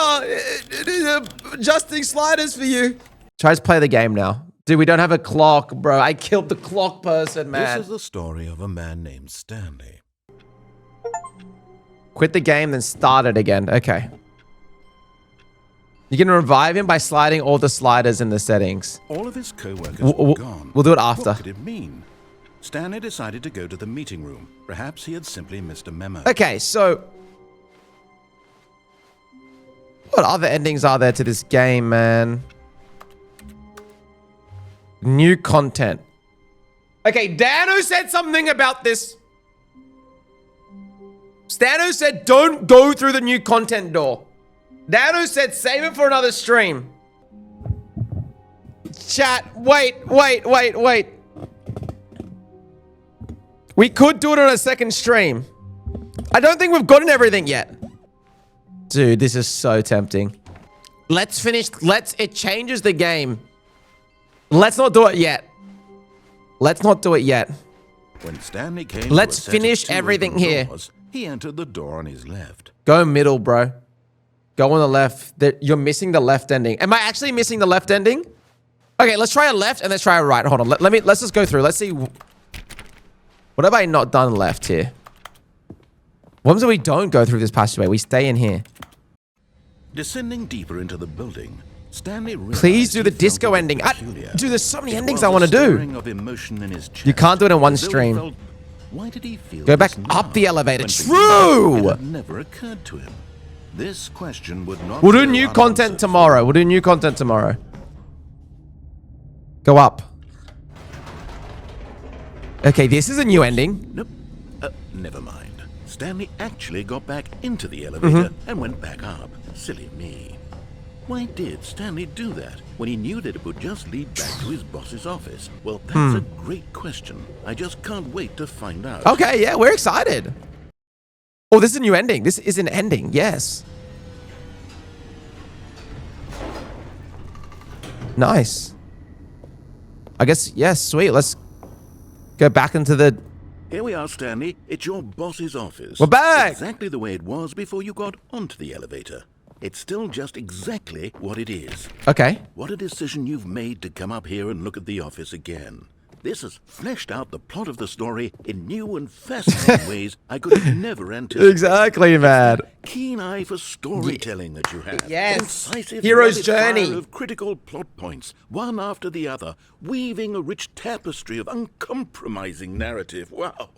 adjusting sliders for you. Try to play the game now. Dude, we don't have a clock, bro. I killed the clock person, man. This is the story of a man named Stanley. Quit the game, then start it again. Okay. You can revive him by sliding all the sliders in the settings. All of his co-workers were gone. We'll do it after. What could it mean? Stanley decided to go to the meeting room. Perhaps he had simply missed a memo. Okay, so what other endings are there to this game, man? New content. Okay, Dano said something about this. Stano said don't go through the new content door. Dano said save it for another stream. Chat, wait. We could do it on a second stream. I don't think we've gotten everything yet. Dude, this is so tempting. Let's finish. It changes the game. Let's not do it yet. Let's not do it yet. When Stanley came Let's finish everything here. Doors, he entered the door on his left. Go middle, bro. Go on the left. You're missing the left ending. Am I actually missing the left ending? Okay, let's try a left and let's try a right. Hold on. Let's just go through. Let's see. What have I not done left here? What happens if we don't go through this passageway? We stay in here. Descending deeper into the building, Stanley realized please do the disco ending. Dude, there's so many endings I want to do. You can't do it in one stream. Why did he feel go back up the elevator. True. It never occurred to him. This question would not. We'll do new content tomorrow. We'll do new content tomorrow. Go up. Okay, this is a new ending. Nope. Never mind. Stanley actually got back into the elevator and went back up. Silly me. Why did Stanley do that when he knew that it would just lead back to his boss's office? Well, that's a great question. I just can't wait to find out. Okay, yeah, we're excited. Oh, this is a new ending. This is an ending, yes. Nice. I guess, yes, sweet. Let's go back into the... Here we are, Stanley. It's your boss's office. We're back! It's exactly the way it was before you got onto the elevator. It's still just exactly what it is. Okay. What a decision you've made to come up here and look at the office again. This has fleshed out the plot of the story in new and fascinating ways I could have never anticipated. Exactly, man. Keen eye for storytelling that you have. Yes. Incisive Hero's journey of critical plot points, one after the other, weaving a rich tapestry of uncompromising narrative. Wow.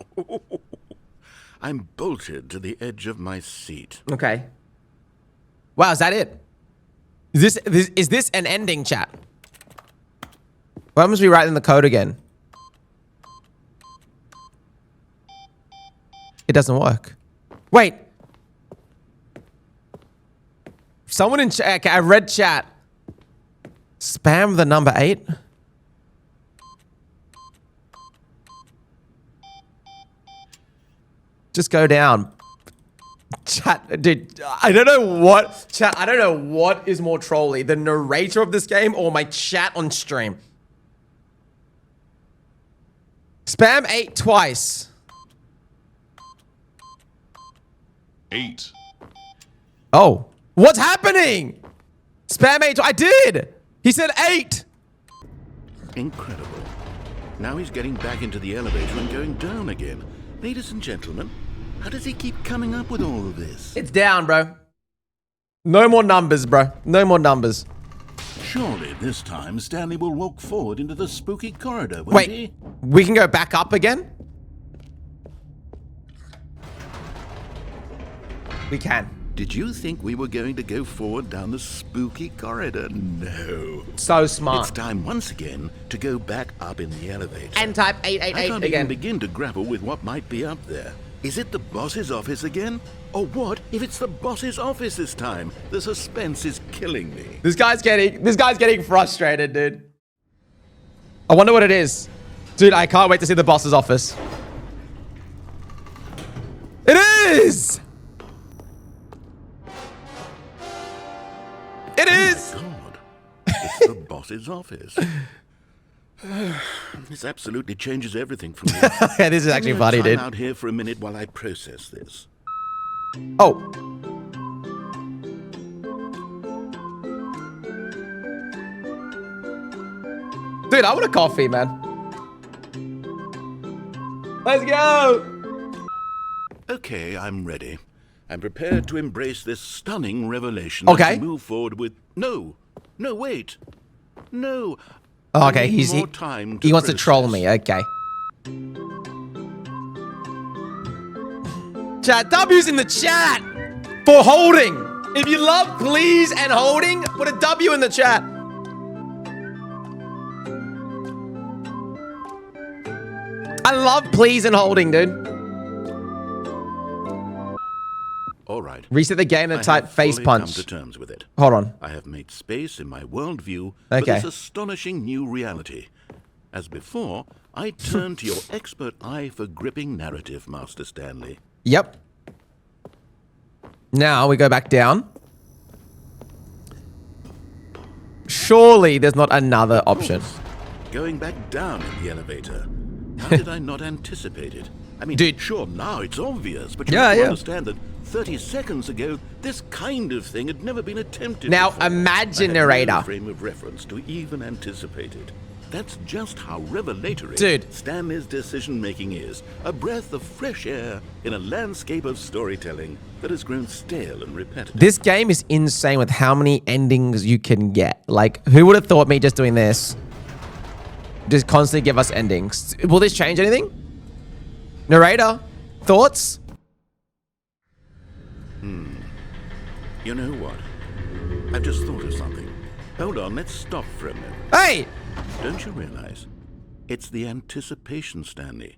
I'm bolted to the edge of my seat. Okay. Wow, is that it? Is this an ending, chat? Why must we write in the code again? It doesn't work. Wait. Someone in chat. Okay, I read chat. Spam the number 8. Just go down. Chat, dude, I don't know what... Chat, I don't know what is more trolly. The narrator of this game or my chat on stream. Spam 8 twice. 8. Oh. What's happening? Spam 8. I did. He said 8. Incredible. Now he's getting back into the elevator and going down again. Ladies and gentlemen, how does he keep coming up with all of this? It's down, bro. No more numbers, bro. No more numbers. Surely this time Stanley will walk forward into the spooky corridor, won't he? We can go back up again? We can. Did you think we were going to go forward down the spooky corridor? No. So smart. It's time once again to go back up in the elevator. And type 888 I can't again. even begin to grapple with what might be up there. Is it the boss's office again? Or what if it's the boss's office this time? The suspense is killing me. This guy's getting frustrated, dude. I wonder what it is. Dude, I can't wait to see the boss's office. It is! It is! Oh God, it's the boss's office. This absolutely changes everything for me. Yeah, this is actually funny, dude. I'm out here for a minute while I process this. Oh. Dude, I want a coffee, man. Let's go! Okay, I'm ready. I'm prepared to embrace this stunning revelation Okay. and to move forward with... No, wait. No. Oh, I okay, need he more time to he wants to troll process. me. Okay. Chat, W's in the chat for holding. If you love please and holding, put a W in the chat. I love please and holding, dude. All right. Reset the game and I type have face fully punch. come to terms with it. Hold on. I have made space in my worldview Okay. for this astonishing new reality. As before, I turn to your expert eye for gripping narrative, Master Stanley. Yep. Now we go back down. Surely there's not another option. Going back down in the elevator. How did I not anticipate it? I mean, Dude. sure, now it's obvious, but you Yeah, have to yeah. understand that 30 seconds ago, this kind of thing had never been attempted Now, before. imagine, I had narrator. no frame of reference to even anticipate it. That's just how revelatory Dude. Stanley's decision-making is. A breath of fresh air in a landscape of storytelling that has grown stale and repetitive. This game is insane with how many endings you can get. Like, who would have thought me just doing this? Just constantly give us endings. Will this change anything? Narrator, thoughts? You know what? I've just thought of something. Hold on, let's stop for a moment. Hey! Don't you realize? It's the anticipation, Stanley.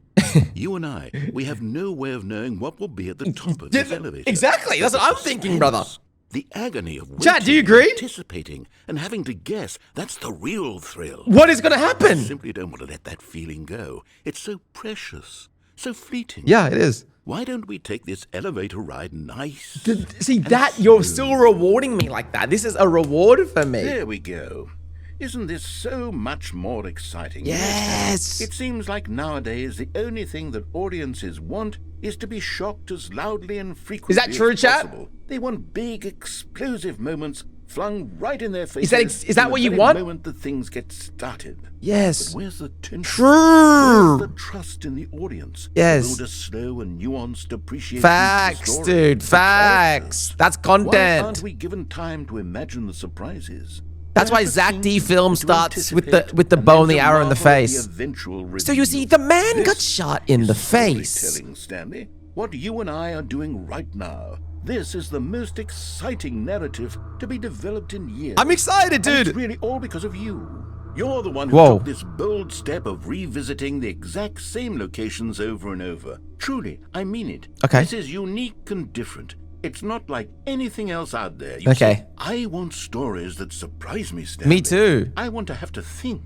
You and I, we have no way of knowing what will be at the top of this elevator. Exactly, that's what I'm thinking, brother. The agony of waiting, Chad, do you agree? anticipating, and having to guess, that's the real thrill. What is going to I happen? simply don't want to let that feeling go. It's so precious, so fleeting. Yeah, it is. Why don't we take this elevator ride nice? See, and that, you're slow? still rewarding me like that. This is a reward for me. There we go. Isn't this so much more exciting? Yes. It seems like nowadays the only thing that audiences want is to be shocked as loudly and frequently Is that true, as chat? possible. They want big, explosive moments flung right in their faces. Is that in what the you very want? moment that things get started. Yes. But where's the tension? True. Where's the trust in the audience? Yes. To build a slow and nuanced appreciation Facts, of the story, dude. the Facts. characters. That's Why content. aren't we given time to imagine the surprises? That's why Perhaps Zach it D seems film to starts with anticipate the bow and then the to arrow in the marvel at face. eventual So you see, reveal. the man got This shot in is the face. storytelling, Stanley. What you and I are doing right now. This is the most exciting narrative to be developed in years. I'm excited, And dude. it's really all because of you. You're the one who Whoa. took this bold step of revisiting the exact same locations over and over. Truly, I mean it. Okay. This is unique and different. It's not like anything else out there. You Okay. see, I want stories that surprise me, Stanley. Me too. I want to have to think.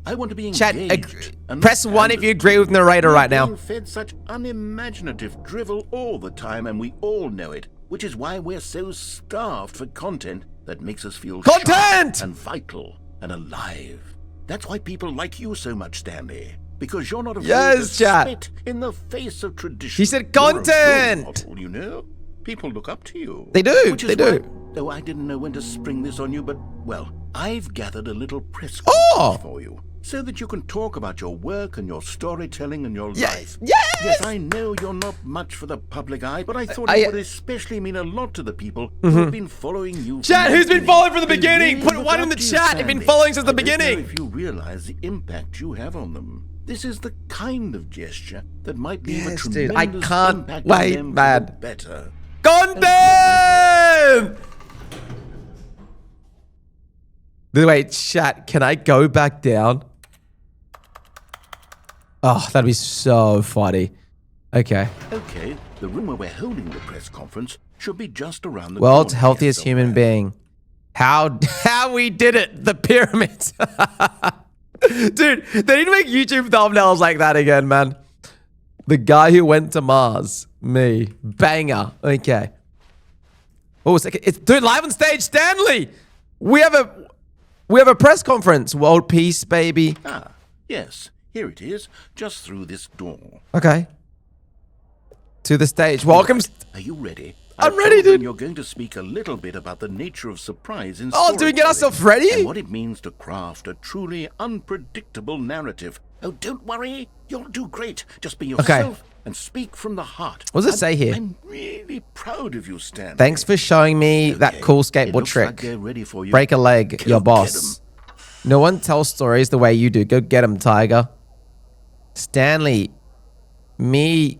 I want to be Chat, engaged. press 1 if you agree with narrator We're right now. being fed such unimaginative drivel all the time, and we all know it, which is why we're so starved for content that makes us feel Content! sharp and vital and alive. That's why people like you so much, Stanley. Because you're not afraid Yes, to chat. spit in the face of tradition. He said You're a role content! model, you know? People look up to you. They do, Which is they do. why, though I didn't know when to spring this on you, but, well, I've gathered a little press Oh! conference for you. So that you can talk about your work and your storytelling and your life. Yes! Yes, I know you're not much for the public eye, but I thought I- it would especially mean a lot to the people who have been following you. Chat, from the who's been beginning. following from the They beginning? really Put look 1 up in the to you, chat. You've been Stanley. following since the I don't know beginning. if you realize the impact you have on them. This is the kind of gesture that might leave a Yes, tremendous dude, I can't impact wait, on them man. for the better. Content! Wait, chat, can I go back down? Oh, that'd be so funny. Okay. Okay, the room where we're holding the press conference should be just around the World's corner healthiest here human somewhere. being. How we did it. The pyramids. Dude, they need to make YouTube thumbnails like that again, man. The guy who went to Mars. Me. Banger. Okay. Oh, it's dude, live on stage, Stanley. We have a press conference. World peace, baby. Ah, yes, here it is, just through this door. Okay. To the stage. Welcome. Are you ready? I'm I've ready, told them dude. You're going to speak a little bit about the nature of surprise in Oh, do we get storytelling ourselves ready? and what it means to craft a truly unpredictable narrative. Oh, don't worry. You'll do great. Just be yourself and speak from the heart. What does it say here? I'm really really proud of you, Stanley. Thanks for showing me that cool skateboard trick. Break a leg, your boss. No one tells stories the way you do. Go get him, Tiger. Stanley, me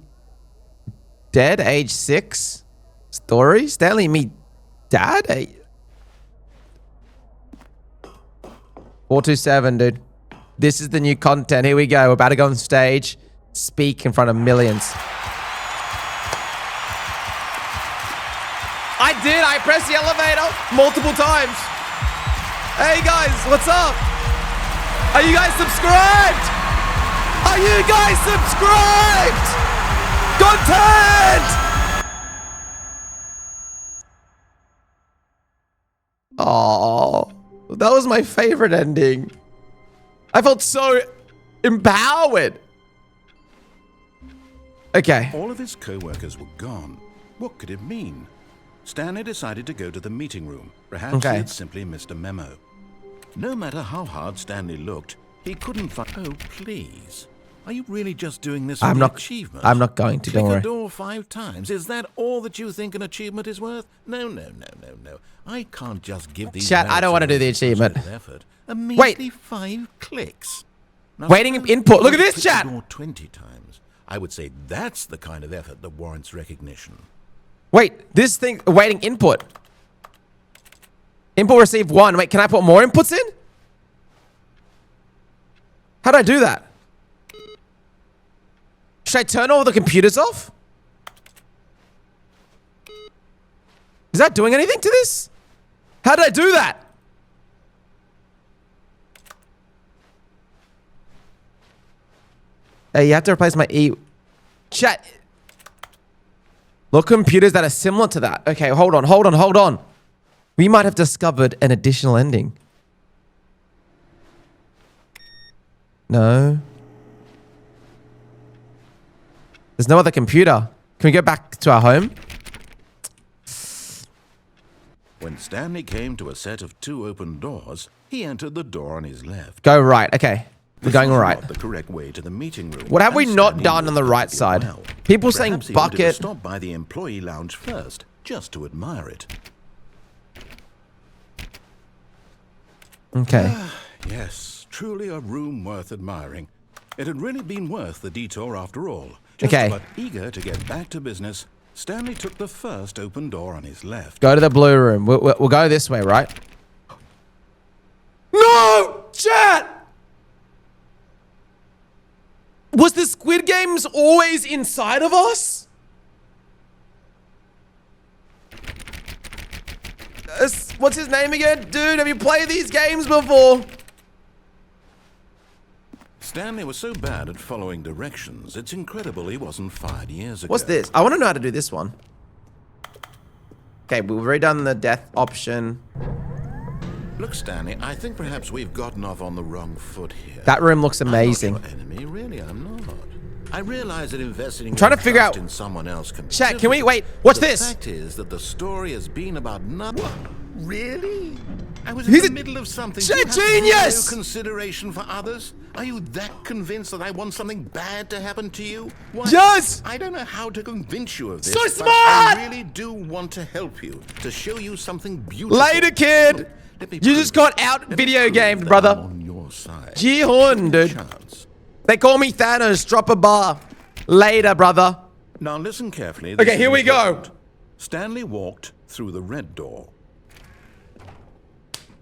dead, age 6? Story? Stanley, me dad? 427, dude. This is the new content. Here we go. We're about to go on stage, speak in front of millions. I did. I pressed the elevator multiple times. Hey, guys. What's up? Are you guys subscribed? Are you guys subscribed? Content! Oh, that was my favorite ending. I felt so empowered. Okay. All of his co-workers were gone. What could it mean? Stanley decided to go to the meeting room. Perhaps he had simply missed a memo. No matter how hard Stanley looked, he couldn't find... Oh, please. Are you really just doing this for the achievement? I'm not going to, don't worry. Click a door 5 times. Is that all that you think an achievement is worth? No. I can't just give these... Chat, I don't want to do the achievement. Effort. Wait. 5 clicks. Now, waiting input. Look at this, chat. Door 20 times. I would say that's the kind of effort that warrants recognition. Wait, this thing, waiting input. Input received 1. Wait, can I put more inputs in? How do I do that? Should I turn all the computers off? Is that doing anything to this? How did I do that? Hey, you have to replace my E. Chat. Look, computers that are similar to that. Okay, hold on. We might have discovered an additional ending. No. There's no other computer. Can we go back to our home? When Stanley came to a set of 2 open doors, he entered the door on his left. Go right. Okay. We're going right. The correct way to the meeting room. What have we not done on the right side? People saying bucket. Stop by the employee lounge first, just to admire it. Okay. Yes, truly a room worth admiring. It had really been worth the detour after all. But eager to get back to business, Stanley took the first open door on his left. Go to the blue room. We'll go this way, right? No! Chat! Was the Squid Games always inside of us? What's his name again? Dude, have you played these games before? Stanley was so bad at following directions, it's incredible he wasn't fired years ago. What's this? I want to know how to do this one. Okay, we've already done the death option. Look, Stanley, I think perhaps we've gotten off on the wrong foot here. That room looks amazing. I'm not your enemy, really, I'm not. I realize that investing in trying to figure out in someone else can... Chat, can we wait? Watch this. The fact is that the story has been about nothing. What? Really? I was He's in the middle of something. Genius! No consideration for others? Are you that convinced that I want something bad to happen to you? What? Yes! I don't know how to convince you of this. So but smart! I really do want to help you, to show you something beautiful. Later, kid! You just got out video gamed, brother. On your side. Jihun, dude. They call me Thanos. Drop a bar. Later, brother. Now listen carefully. Okay, here we go. Stanley walked through the red door.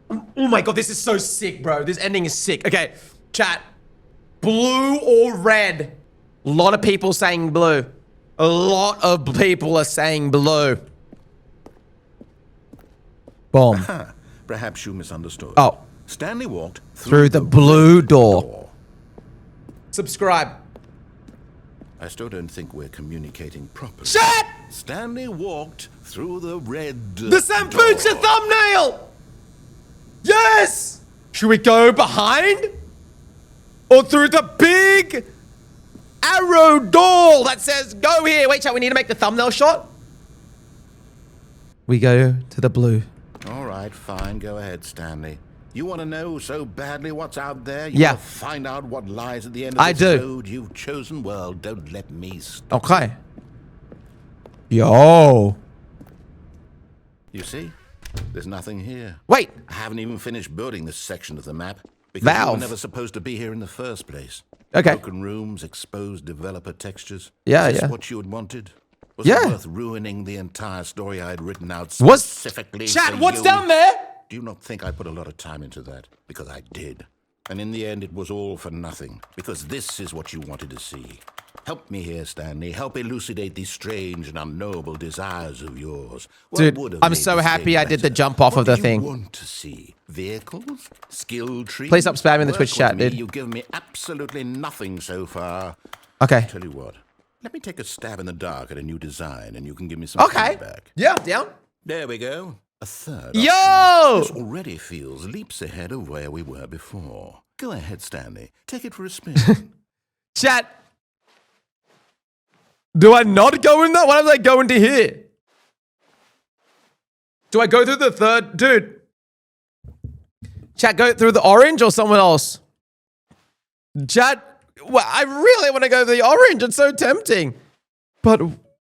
Oh my god, this is so sick, bro. This ending is sick. Okay, chat. Blue or red? A lot of people saying blue. A lot of people are saying blue. Boom. Perhaps you misunderstood. Oh. Stanley walked through the blue door. Subscribe. I still don't think we're communicating properly. Shut! Stanley walked through the red door. The Sambucha thumbnail! Yes! Should we go behind? Or through the big arrow door that says, go here. Wait, chat, we need to make the thumbnail shot. We go to the blue. All right, fine. Go ahead, Stanley. You want to know so badly what's out there? You want to find out what lies at the end of this road you've chosen? Well, don't let me stop. Okay. Yo. You see? There's nothing here. Wait. I haven't even finished building this section of the map because Valve. you were never supposed to be here in the first place. Okay. Broken rooms, exposed developer textures. Yeah, Is this yeah. what you had wanted? Was Yeah. it worth ruining the entire story I had written out specifically Chat, for what's you? down there? Do you not think I put a lot of time into that? Because I did. And in the end, it was all for nothing. Because this is what you wanted to see. Help me here, Stanley. Help elucidate these strange and unknowable desires of yours. What Dude, would have I'm made so this happy game I did the better? jump off What of the do thing. you want to see? Vehicles? Skill trees? Please stop spamming the Work Twitch with chat, me. dude. You've given me absolutely nothing so far. Okay. Tell you what. Let me take a stab in the dark at a new design, and you can give me some feedback. Yeah, I'm down. There we go. A third. Yo! option. This already feels leaps ahead of where we were before. Go ahead, Stanley. Take it for a spin. Chat. Do I not go in that? Why don't I go into here? Do I go through the third? Dude. Chat, go through the orange or someone else? Chat, well, I really want to go the orange. It's so tempting. But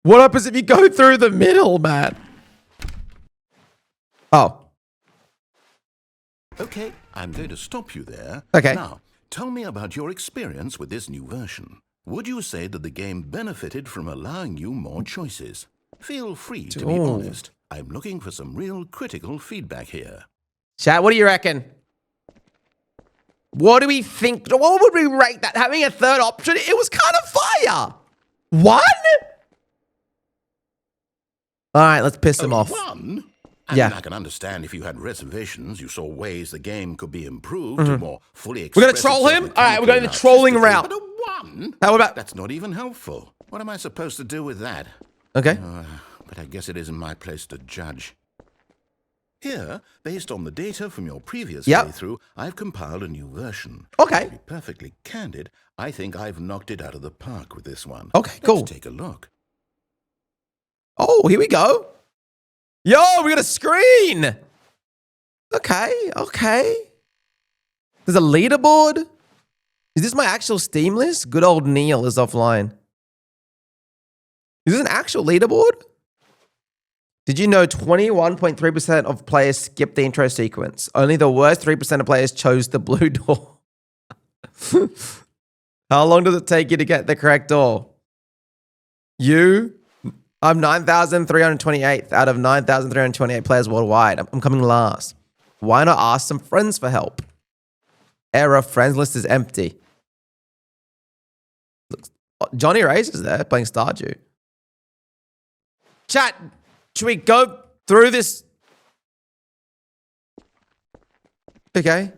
what happens if you go through the middle, man? Oh. Okay, I'm going to stop you there. Okay. Now, tell me about your experience with this new version. Would you say that the game benefited from allowing you more choices? Feel free to be honest. I'm looking for some real critical feedback here. Chat, what do you reckon? What do we think? What would we rate that? Having a third option? It was kind of fire. 1? All right, let's piss him off. 1? Yeah. I can understand if you had reservations, you saw ways the game could be improved to more fully express We're going to troll him? itself All right, we're going the mechanically trolling and route. artistically. But a 1? How about... That's not even helpful. What am I supposed to do with that? Okay. But I guess it isn't my place to judge. Here, based on the data from your previous playthrough, I've compiled a new version. Okay. To be perfectly candid, I think I've knocked it out of the park with this one. Okay, cool. Let's take a look. Oh, here we go. Yo, we got a screen. Okay, okay. There's a leaderboard. Is this my actual Steam list? Good old Neil is offline. Is this an actual leaderboard? Did you know 21.3% of players skipped the intro sequence? Only the worst 3% of players chose the blue door. How long does it take you to get the correct door? I'm 9,328th out of 9,328 players worldwide. I'm coming last. Why not ask some friends for help? Error, friends list is empty. Johnny Race is there playing Stardew. Chat, should we go through this? Okay.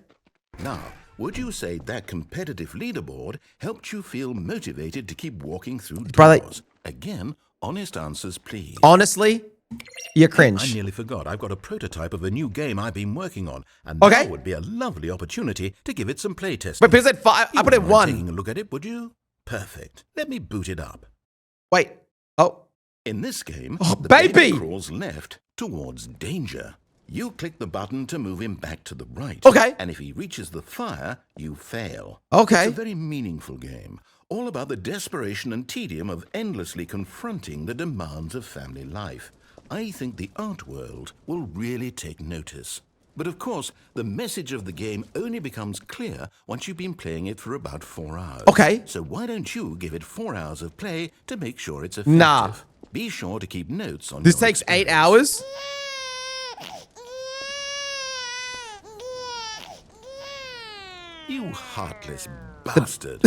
Now, would you say that competitive leaderboard helped you feel motivated to keep walking through doors? Again, honest answers, please. Honestly, you're cringe. I nearly forgot. I've got a prototype of a new game I've been working on, and that would be a lovely opportunity to give it some playtesting. But because I put it 1. Taking a look at it, would you? Perfect. Let me boot it up. Wait. Oh. In this game, the baby baby crawls left towards danger. You click the button to move him back to the right. Okay. And if he reaches the fire, you fail. Okay. It's a very meaningful game, all about the desperation and tedium of endlessly confronting the demands of family life. I think the art world will really take notice. But of course, the message of the game only becomes clear once you've been playing it for about 4 hours. Okay. So why don't you give it 4 hours of play to make sure it's effective? Nah. Be sure to keep notes on This your takes experience. 8 hours? You heartless bastard.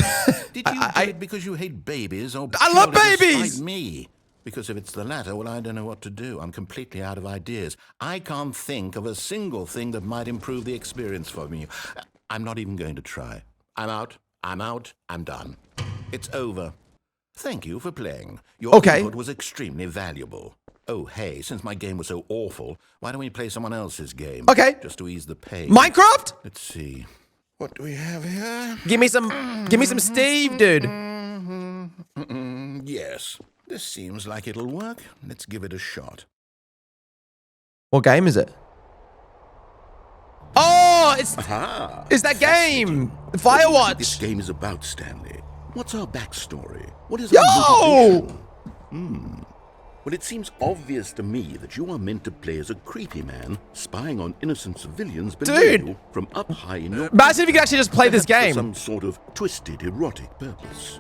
Did you do it because you hate babies or I love purely to babies! spite me? Because if it's the latter, well, I don't know what to do. I'm completely out of ideas. I can't think of a single thing that might improve the experience for me. I'm not even going to try. I'm out. I'm done. It's over. Thank you for playing. Your input was extremely valuable. Oh, hey, since my game was so awful, why don't we play someone else's game? Okay. Just to ease the pain. Minecraft? Let's see. What do we have here? Give me some Steve, dude. Yes. This seems like it'll work. Let's give it a shot. What game is it? Oh, it's that game. Firewatch. This game is about, Stanley. What's our backstory? What is Yo! our motivation? Well, it seems obvious to me that you are meant to play as a creepy man spying on innocent civilians below you from up high in your... Imagine if you could actually just play this game. For some sort of twisted erotic purpose.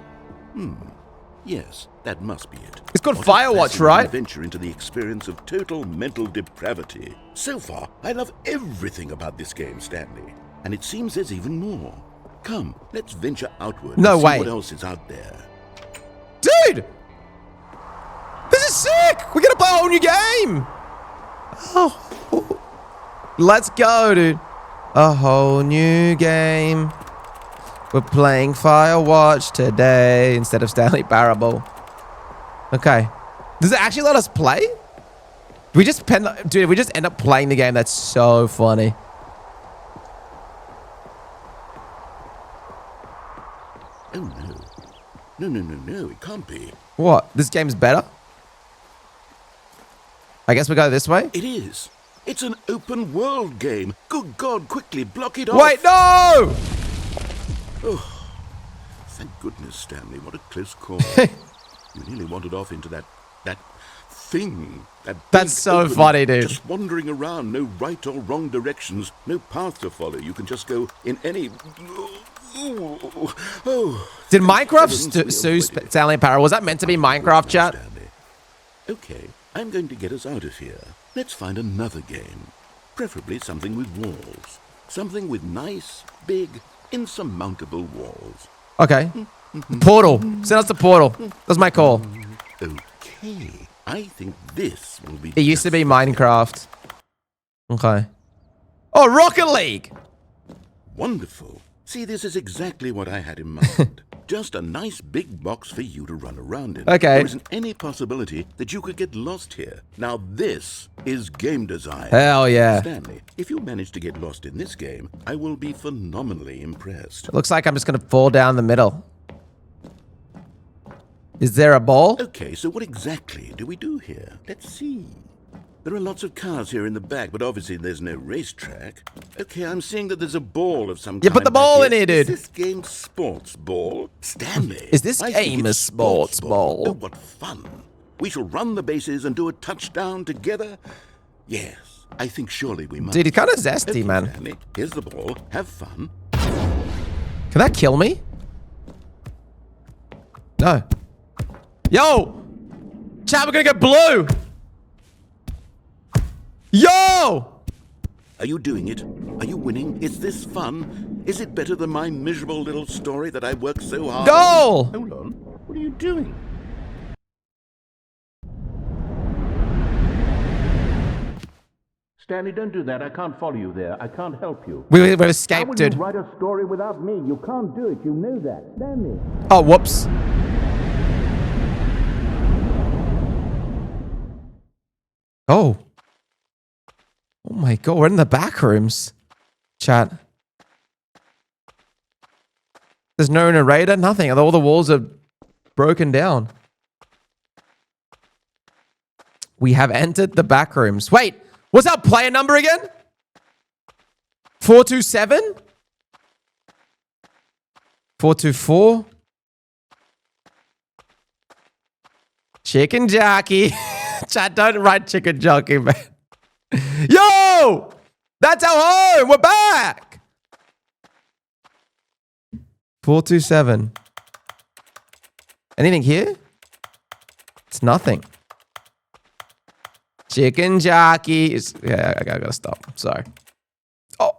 Yes, that must be it. It's called Firewatch, right? Venture into the experience of total mental depravity. So far, I love everything about this game, Stanley. And it seems there's even more. Come, let's venture outward and see what else is out there. Dude! This is sick! We're gonna play a whole new game! Oh. Let's go, dude. A whole new game. We're playing Firewatch today instead of Stanley Parable. Okay. Does it actually let us play? We just dude, if we just end up playing the game, that's so funny. Oh, no. No, it can't be. What? This game's better? I guess we go this way? It is. It's an open world game. Good God, quickly block it off. Wait, no! Oh, thank goodness, Stanley. What a close call. You nearly wandered off into that thing. That's so funny, dude. Just wandering around, no right or wrong directions, no path to follow. You can just go in any... Did Minecraft sue Stanley Parable? Was that meant to be Minecraft, chat? Stanley. Okay, I'm going to get us out of here. Let's find another game. Preferably something with walls. Something with nice, big, insurmountable walls. Okay. Portal. Send us the Portal. That's my call. Okay. I think this will be... It used to be Minecraft. Okay. Oh, Rocket League! Wonderful. See, this is exactly what I had in mind. Just a nice big box for you to run around in. Okay. There isn't any possibility that you could get lost here. Now this is game design. Hell yeah. Stanley, if you manage to get lost in this game, I will be phenomenally impressed. It looks like I'm just going to fall down the middle. Is there a ball? Okay, so what exactly do we do here? Let's see. There are lots of cars here in the back, but obviously there's no racetrack. Okay, I'm seeing that there's a ball of some kind. You put the ball in here, dude. Is this game sports ball? Stanley. Is this game a sports ball? Oh, what fun. We shall run the bases and do a touchdown together. Yes, I think surely we must. Dude, he's kind of zesty, Okay, man. Stanley, here's the ball. Have fun. Can that kill me? No. Yo! Chat, we're gonna get blue! Yo! Are you doing it? Are you winning? Is this fun? Is it better than my miserable little story that I worked so hard Goal! on? Hold on. What are you doing? Stanley, don't do that. I can't follow you there. I can't help you. We've escaped, dude. How will you write a story without me? You can't do it. You know that. Stanley. Oh, whoops. Oh. Oh my god, we're in the back rooms. Chat. There's no narrator, nothing. All the walls are broken down. We have entered the back rooms. Wait, what's our player number again? 427? 424? Chicken jockey. Chat, don't write chicken jockey, man. Yo! That's our home! We're back! 427. Anything here? It's nothing. Chicken jockey. Yeah, I gotta stop. Sorry. Oh.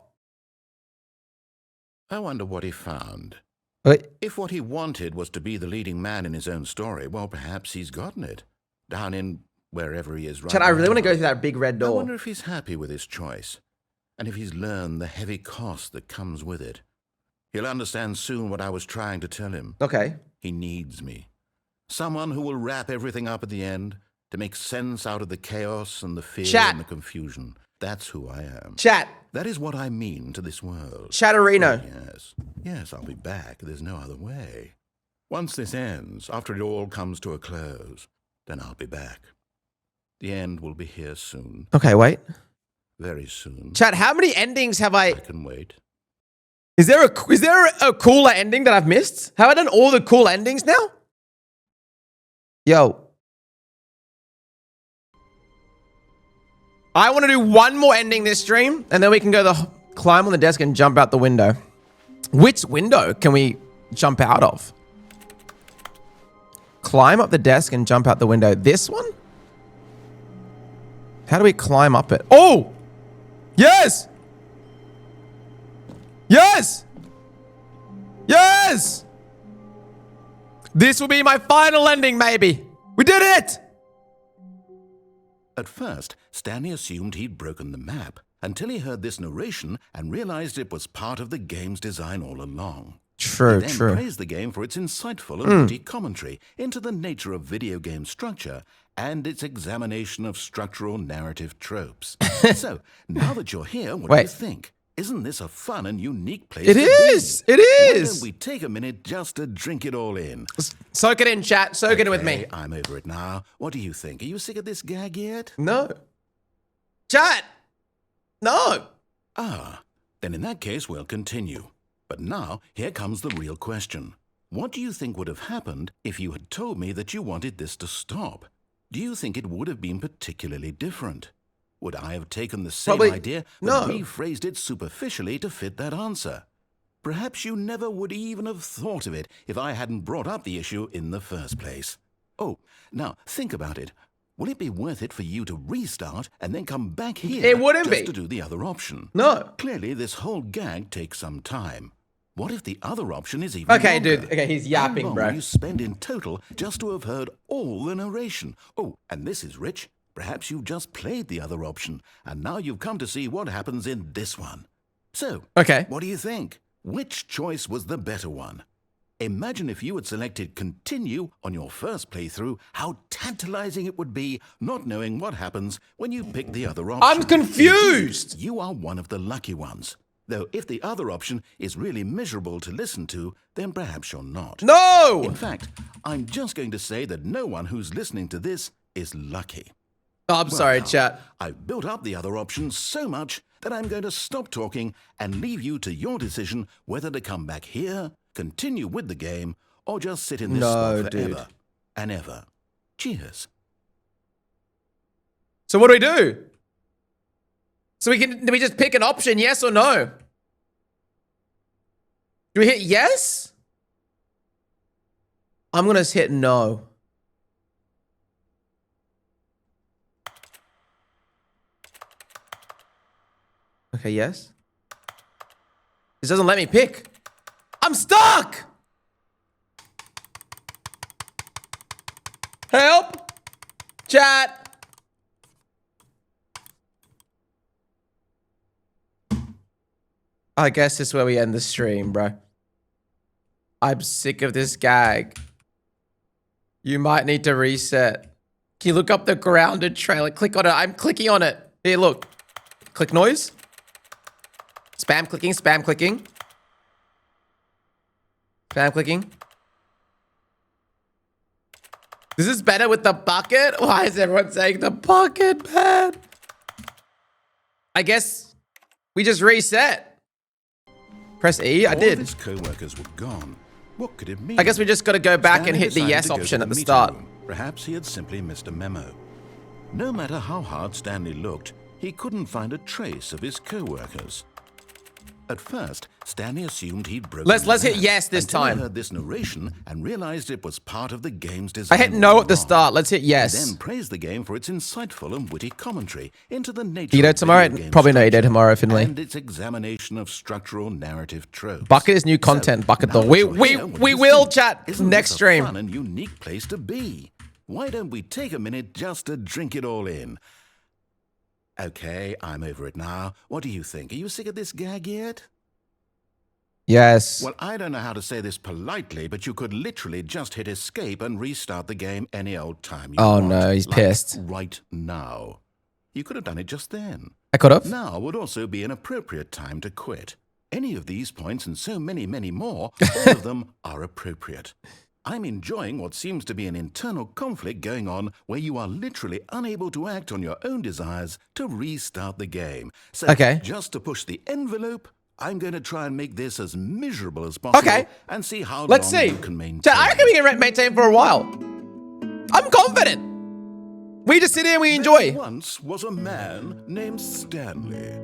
I wonder what he found. Wait. If what he wanted was to be the leading man in his own story, well, perhaps he's gotten it. Down in wherever he is right Chad, I really now. want to go through that big red I door. wonder if he's happy with his choice, and if he's learned the heavy cost that comes with it. He'll understand soon what I was trying to tell him. Okay. He needs me. Someone who will wrap everything up at the end to make sense out of the chaos and the fear Chat. and the confusion. That's who I am. Chat. That is what I mean to this world. Chatterino. Oh, yes. Yes, I'll be back. There's no other way. Once this ends, after it all comes to a close, then I'll be back. The end will be here soon. Okay, wait. Very soon. Chat, how many endings have I can wait. Is there a cooler ending that I've missed? Have I done all the cool endings now? Yo. I want to do one more ending this stream, and then we can go climb on the desk and jump out the window. Which window can we jump out of? Climb up the desk and jump out the window. This one? How do we climb up it? Oh! Yes! Yes! Yes! This will be my final ending, maybe. We did it! At first, Stanley assumed he'd broken the map until he heard this narration and realized it was part of the game's design all along. True, he then praised the game for its insightful and witty commentary into the nature of video game structure and its examination of structural narrative tropes. So, now that you're here, what do you think? Isn't this a fun and unique place to be? It is! Why don't we take a minute just to drink it all in? Soak it in, chat. Soak it in with me. I'm over it now. What do you think? Are you sick of this gag yet? No. Chat! No! Then in that case, we'll continue. But now, here comes the real question. What do you think would have happened if you had told me that you wanted this to stop? Do you think it would have been particularly different? Would I have taken the same idea but rephrased it superficially to fit that answer? Perhaps you never would even have thought of it if I hadn't brought up the issue in the first place. Oh, now think about it. Will it be worth it for you to restart and then come back here just to do the other option? No. Clearly, this whole gag takes some time. What if the other option is even longer? Dude. Okay, he's yapping, How long bro. will you spend in total just to have heard all the narration? Oh, and this is rich. Perhaps you've just played the other option, and now you've come to see what happens in this one. So, what do you think? Which choice was the better one? Imagine if you had selected continue on your first playthrough, how tantalizing it would be not knowing what happens when you pick the other option. I'm confused! You are one of the lucky ones. Though if the other option is really miserable to listen to, then perhaps you're not. No! In fact, I'm just going to say that no one who's listening to this is lucky. Oh, I'm sorry, chat. I've built up the other options so much that I'm going to stop talking and leave you to your decision whether to come back here, continue with the game, or just sit in this spot forever and ever. Cheers. So what do? So do we just pick an option, yes or no? Do we hit yes? I'm gonna hit no. Okay, yes. This doesn't let me pick. I'm stuck! Help! Chat! I guess this is where we end the stream, bro. I'm sick of this gag. You might need to reset. Can you look up the grounded trailer? Click on it. I'm clicking on it. Here, look. Click noise. Spam clicking, spam clicking. Spam clicking. This is better with the bucket? Why is everyone saying the bucket, man? I guess we just reset. Press E, I did. All his co-workers were gone. What could it mean? I guess we just got to go back and hit the yes option at the start. Perhaps he had simply missed a memo. No matter how hard Stanley looked, he couldn't find a trace of his co-workers. At first, Stanley assumed he'd broken Let's hit yes this time. He heard this narration and realized it was part of the game's design. I hit no at the start. Let's hit yes. He then praised the game for its insightful and witty commentary into the nature you know tomorrow? Probably no, you do tomorrow, Finley. And its examination of structural narrative tropes. Bucket is new content. Bucket though. We will chat next stream. Fun and unique place to be. Why don't we take a minute just to drink it all in? Okay, I'm over it now. What do you think? Are you sick of this gag yet? Yes. Well, I don't know how to say this politely, but you could literally just hit escape and restart the game any old time you want. Oh no, he's pissed. Right now. You could have done it just then. I could have. Now would also be an appropriate time to quit. Any of these points and so many, many more, all of them are appropriate. I'm enjoying what seems to be an internal conflict going on where you are literally unable to act on your own desires to restart the game. So just to push the envelope, I'm going to try and make this as miserable as possible and see how long you can maintain. I reckon we can maintain for a while. I'm confident. We just sit here and we enjoy. There once was a man named Stanley,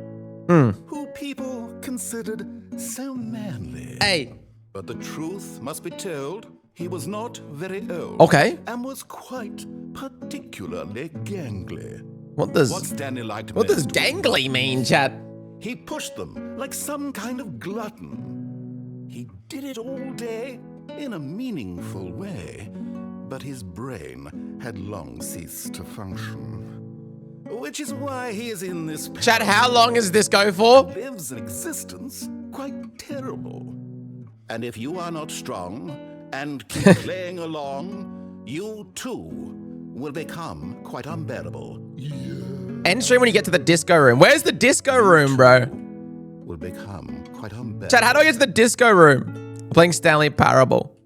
who people considered so manly. Hey. But the truth must be told, he was not very old. Okay. And was quite particularly gangly. What does Stanley liked what does best gangly mean, chat? He pushed them like some kind of glutton. He did it all day in a meaningful way, but his brain had long ceased to function. Which is why he is in this Chat, how long does this go for? lives an existence quite terrible. And if you are not strong and keep playing along, you too will become quite unbearable. End stream when you get to the disco room. Where's the disco room, bro? Will become quite unbearable. Chat, how do I get to the disco room? I'm playing Stanley Parable.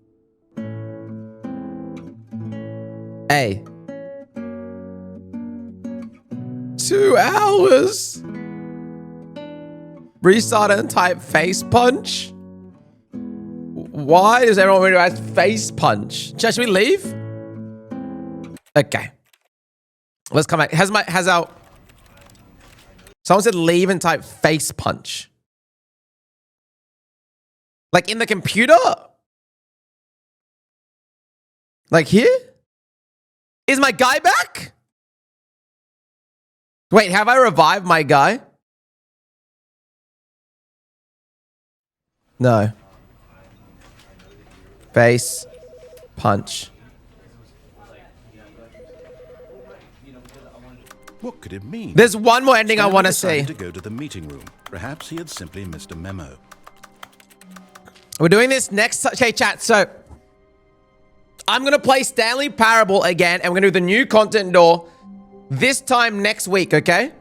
Hey. 2 hours. Restart and type face punch. Why does everyone want to ask face punch? Chat, should we leave? Okay. Let's come back. Has our... Someone said leave and type face punch. Like in the computer? Like here? Is my guy back? Wait, have I revived my guy? No. Face punch. What could it mean? There's one more ending I want to Stanley see. decided to go to the meeting room. Perhaps he had simply missed a memo. We're doing this next. Okay, chat. So I'm going to play Stanley Parable again, and we're going to do the new content door this time next week, okay?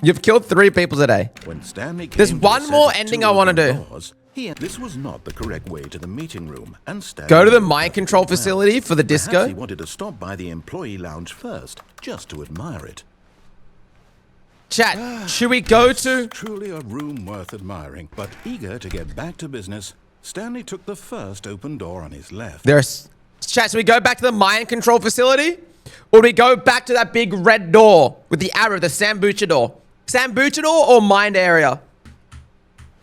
You've killed 3 people today. When Stanley came There's to one the more set of ending 2 I wanna open do. doors, this was not the correct way to the meeting room, and Stanley Go to the knew mind that control well. facility for the Perhaps disco. he wanted to stop by the employee lounge first, just to admire it. Chat, should we go to... Truly a room worth admiring, but eager to get back to business, Stanley took the first open door on his left. There's... Chat, should we go back to the mind control facility? Or do we go back to that big red door with the arrow, the Sambucha door? Sambucha door or mind area?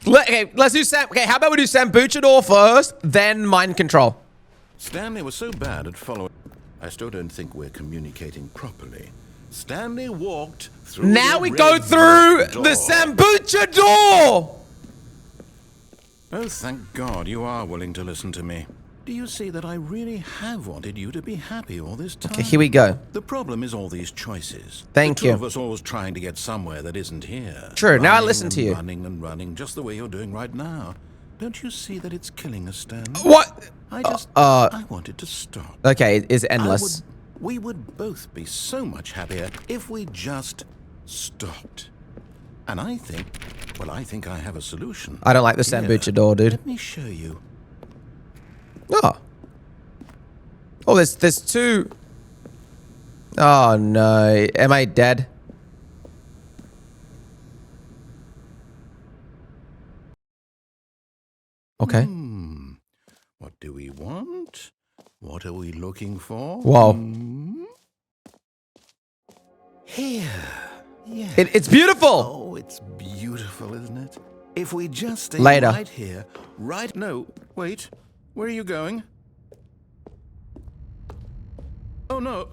Okay, let's do Sam... Okay, how about we do Sambucha door first, then mind control? Stanley was so bad at following... I still don't think we're communicating properly. Stanley walked through Now the we go red through door. the Sambucha door! Oh, thank God you are willing to listen to me. Do you see that I really have wanted you to be happy all this time? Okay, here we go. The problem is all these choices. Thank the you. two of us always trying to get somewhere that isn't here. True, now I Running listen to and you. Running and running, just the way you're doing right now. Don't you see that it's killing us, Stan? What? I wanted to stop. Okay, it's endless. We would both be so much happier if we just stopped. And I think I have a solution. I don't like the Sambucha door, dude. Let me show you. Oh. Oh, there's 2. Oh, no. Am I dead? Okay. What do we want? What are we looking for? Whoa. Here. Yeah. It's beautiful. Oh, it's beautiful, isn't it? If we just stay Later. right here, right... No, wait. Where are you going? Oh, no.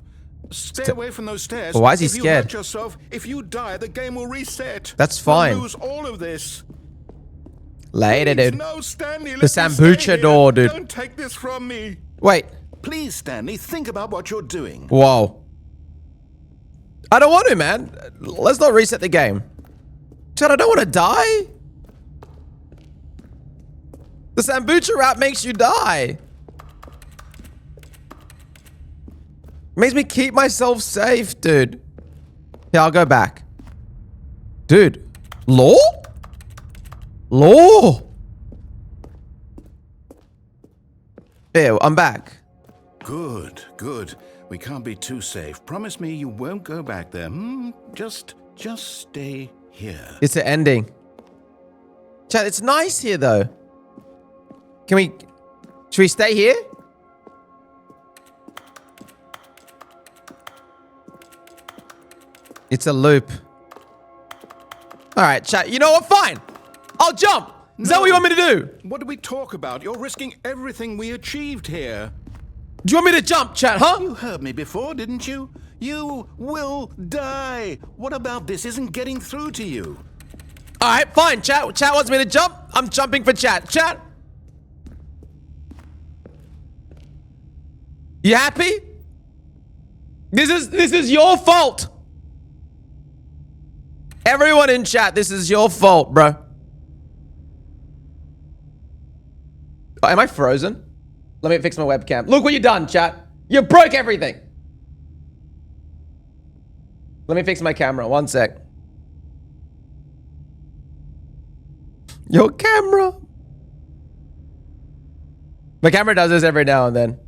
Stay away from those stairs. Why is he If you scared? hurt yourself, if you die, the game will reset. That's We'll fine. lose all of this. Later, Please, dude. No, Stanley, The let me stay Sambucha here. door, dude. Don't take this from me. Wait. Please, Stanley, think about what you're doing. Whoa. I don't want to, man. Let's not reset the game. Chad, I don't want to die. The Sambucha rap makes you die. Makes me keep myself safe, dude. Yeah, I'll go back. Dude. Law? Law? Ew, I'm back. Good, good. We can't be too safe. Promise me you won't go back there. Just stay here. It's the ending. Chad, it's nice here, though. Should we stay here? It's a loop. All right, chat. You know what? Fine. I'll jump. Is that what you want me to do? What do we talk about? You're risking everything we achieved here. Do you want me to jump, chat, huh? You heard me before, didn't you? You will die. What about this isn't getting through to you? All right, fine. Chat wants me to jump. I'm jumping for chat. Chat. You happy? This is your fault. Everyone in chat, this is your fault, bro. Oh, am I frozen? Let me fix my webcam. Look what you done, chat. You broke everything. Let me fix my camera. 1 sec. Your camera. My camera does this every now and then.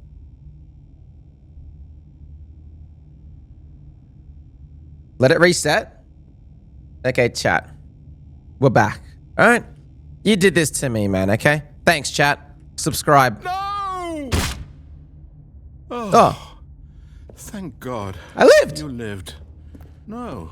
Let it reset. Okay, chat. We're back. All right? You did this to me, man, okay? Thanks, chat. Subscribe. No! Oh. Thank God. I lived. You lived. No.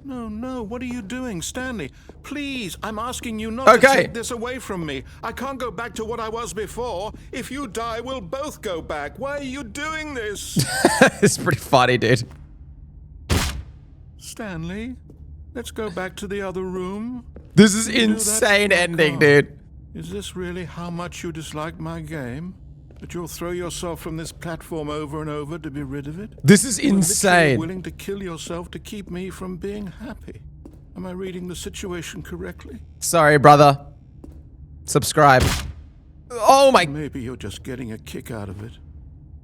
No. What are you doing, Stanley? Please, I'm asking you not to take this away from me. I can't go back to what I was before. If you die, we'll both go back. Why are you doing this? It's pretty funny, dude. Stanley, let's go back to the other room. This is insane ending, dude. Is this really how much you dislike my game? That you'll throw yourself from this platform over and over to be rid of it? This is insane. You're willing to kill yourself to keep me from being happy. Am I reading the situation correctly? Sorry, brother. Subscribe. Oh my. Maybe you're just getting a kick out of it.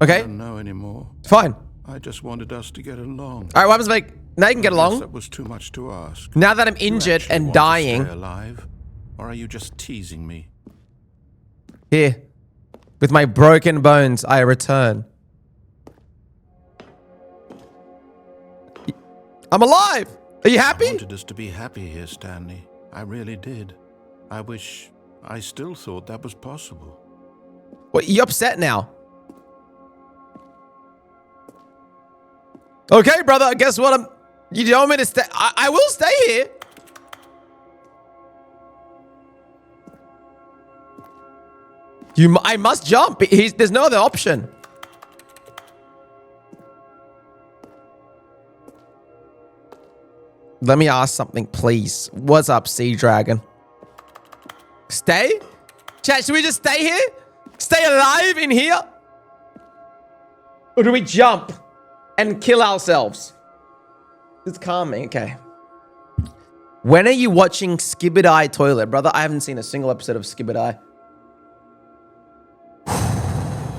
Okay. I don't know anymore. Fine. I just wanted us to get along. All right, what happens, like, now you can get along. That was too much to ask. Now that I'm injured and dying. Stay alive? Or are you just teasing me? Here. With my broken bones, I return. I'm alive! Are you happy? I wanted us to be happy here, Stanley. I really did. I wish I still thought that was possible. What, you upset now? Okay, brother, guess what? You don't want me to stay? I will stay here. I must jump. There's no other option. Let me ask something, please. What's up, Sea Dragon? Stay? Chat, should we just stay here? Stay alive in here? Or do we jump and kill ourselves? It's calming. Okay. When are you watching Skibidi Toilet, brother? I haven't seen a single episode of Skibidi.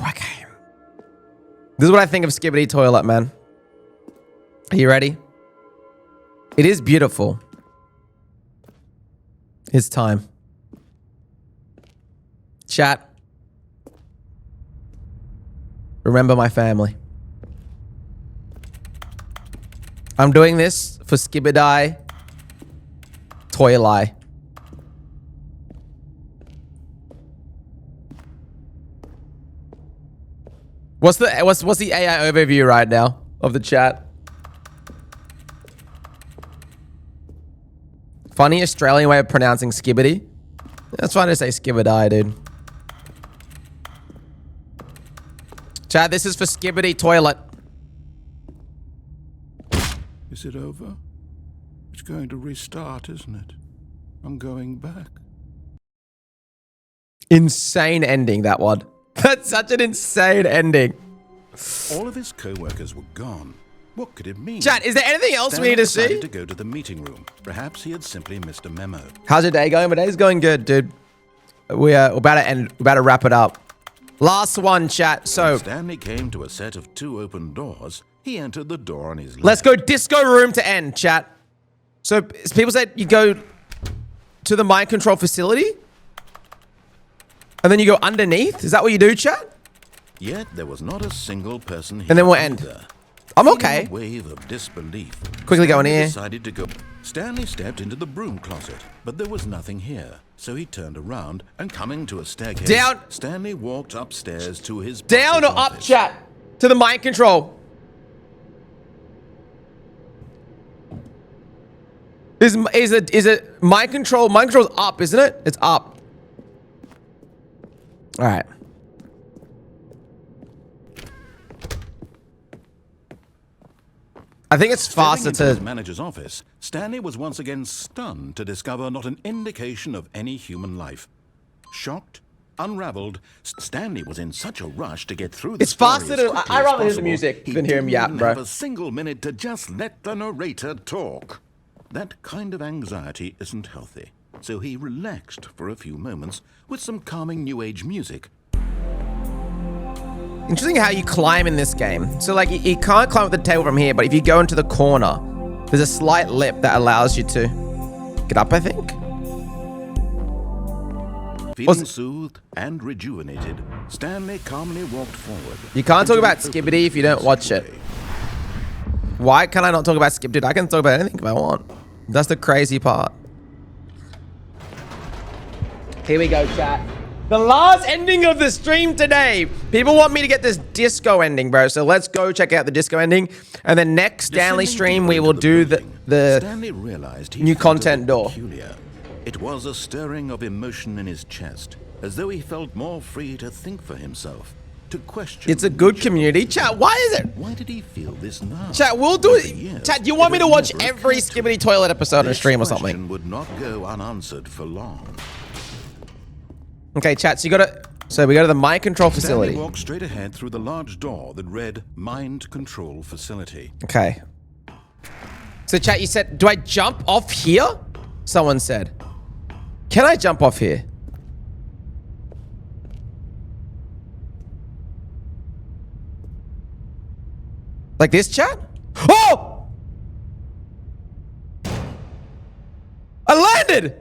Okay. This is what I think of Skibidi Toilet, man. Are you ready? It is beautiful. It's time. Chat. Remember my family. I'm doing this for Skibidi Toilet. What's the AI overview right now of the chat? Funny Australian way of pronouncing Skibidi. That's fine to say Skibidi, dude. Chat, this is for Skibidi Toilet. Is it over? It's going to restart, isn't it? I'm going back. Insane ending, that one. That's such an insane ending. All of his co-workers were gone. What could it mean? Chat, is there anything else Stanley we need to see? decided to go to the meeting room. Perhaps he had simply missed a memo. How's your day going? My day's going good, dude. We're about to end. We're about to wrap it up. Last one, chat. So when Stanley came to a set of 2 open doors. He entered the door on his left. Let's go disco room to end, chat. So people said you go to the mind control facility and then you go underneath. Is that what you do, chat? Yet there was not a single person here. And then we'll end. I'm okay. A wave of disbelief. Quickly go in here. Decided to go. Stanley stepped into the broom closet, but there was nothing here. So he turned around and coming to a staircase. Down. Stanley walked upstairs to his down or office. up, chat? To the mind control. Is it mind control? Mind control's up, isn't it? It's up. All right. I think it's faster Stepping into his to... manager's office, Stanley was once again stunned to discover not an indication of any human life. Shocked, unraveled, Stanley was in such a rush to get through the It's faster to... I'd rather hear the music he than hear him yap, didn't bro. have a single minute to just let the narrator talk. That kind of anxiety isn't healthy, so he relaxed for a few moments with some calming new age music. Interesting how you climb in this game. So like you can't climb up the table from here, but if you go into the corner, there's a slight lip that allows you to get up, I think. Feeling soothed and rejuvenated, Stanley calmly walked forward. You can't talk about Skibbity if you don't watch it. Why can I not talk about Skip? Dude, I can talk about anything if I want. That's the crazy part. Here we go, chat. The last ending of the stream today. People want me to get this disco ending, bro. So let's go check out the disco ending. And then next Stanley stream, we will do the Stanley realized he new felt content a bit door. peculiar. It was a stirring of emotion in his chest, as though he felt more free to think for himself, to question. It's a good community. Chat, why is it? Why did he feel this now? Chat, we'll do Over the it. years, Chat, do you want me to watch never every occurred to Skibbity him. Toilet episode on a This stream or question something? would not go unanswered for long. Okay, chat, so you gotta... So we go to the mind control facility. Stanley walked straight ahead through the large door that read Mind Control Facility. Okay. So chat, you said, do I jump off here? Someone said. Can I jump off here? Like this, chat? Oh! I landed!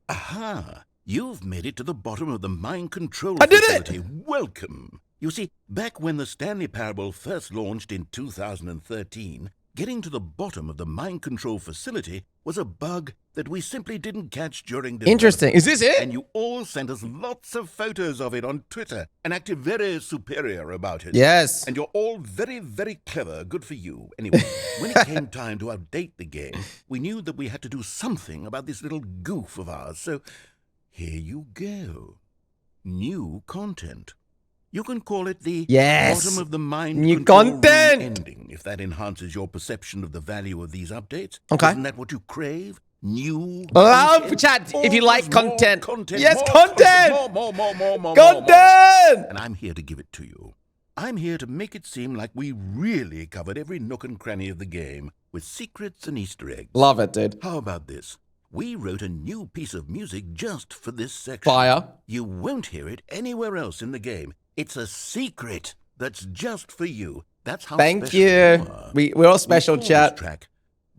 Aha! You've made it to the bottom of the mind control I did it! facility. Welcome! You see, back when the Stanley Parable first launched in 2013, getting to the bottom of the mind control facility was a bug that we simply didn't catch during the Interesting. Is this it? And you all sent us lots of photos of it on Twitter and acted very superior about it. Yes. And you're all very, very clever. Good for you. Anyway, when it came time to update the game, we knew that we had to do something about this little goof of ours. So here you go. New content. You can call it the bottom of the mind new control content room ending, if that enhances your perception of the value of these updates. Okay. Isn't that what you crave? New Love content? chat if you like More content. content. Yes, More content. More. Content. And I'm here to give it to you. I'm here to make it seem like we really covered every nook and cranny of the game with secrets and Easter eggs. Love it, dude. How about this? We wrote a new piece of music just for this section. Fire. You won't hear it anywhere else in the game. It's a secret that's just for you. That's how Thank special you. are. We're all special, We call chat. this track,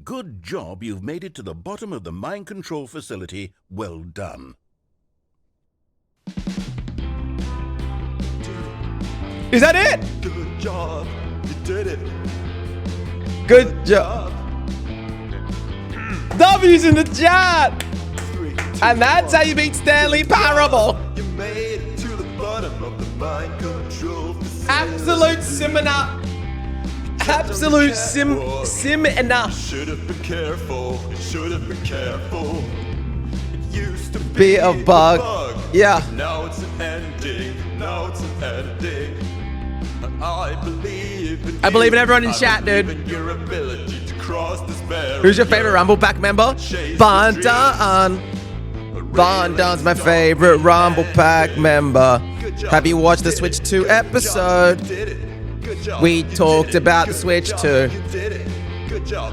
Good job, you've made it to the bottom of the mind control facility. Well done. Is that it? Good job, you did it. Good job. W's in the chat. 3, 2, And that's how you beat Stanley Parable. You made it to the bottom of the mind control facility. Absolute seminar. Absolute seminar. Should have been careful. Should have been careful. It used to Be a bug. Yeah. Now it's an ending. Now it's an ending. I believe in I believe in you. everyone in I chat, believe dude. in your ability to cross this barrier. Who's your favorite Rumble Pack member? Von Dunn. Von Dunn's my favorite Rumble Pack member. Have you watched the Switch 2 episode? We talked about the Switch 2. Good job.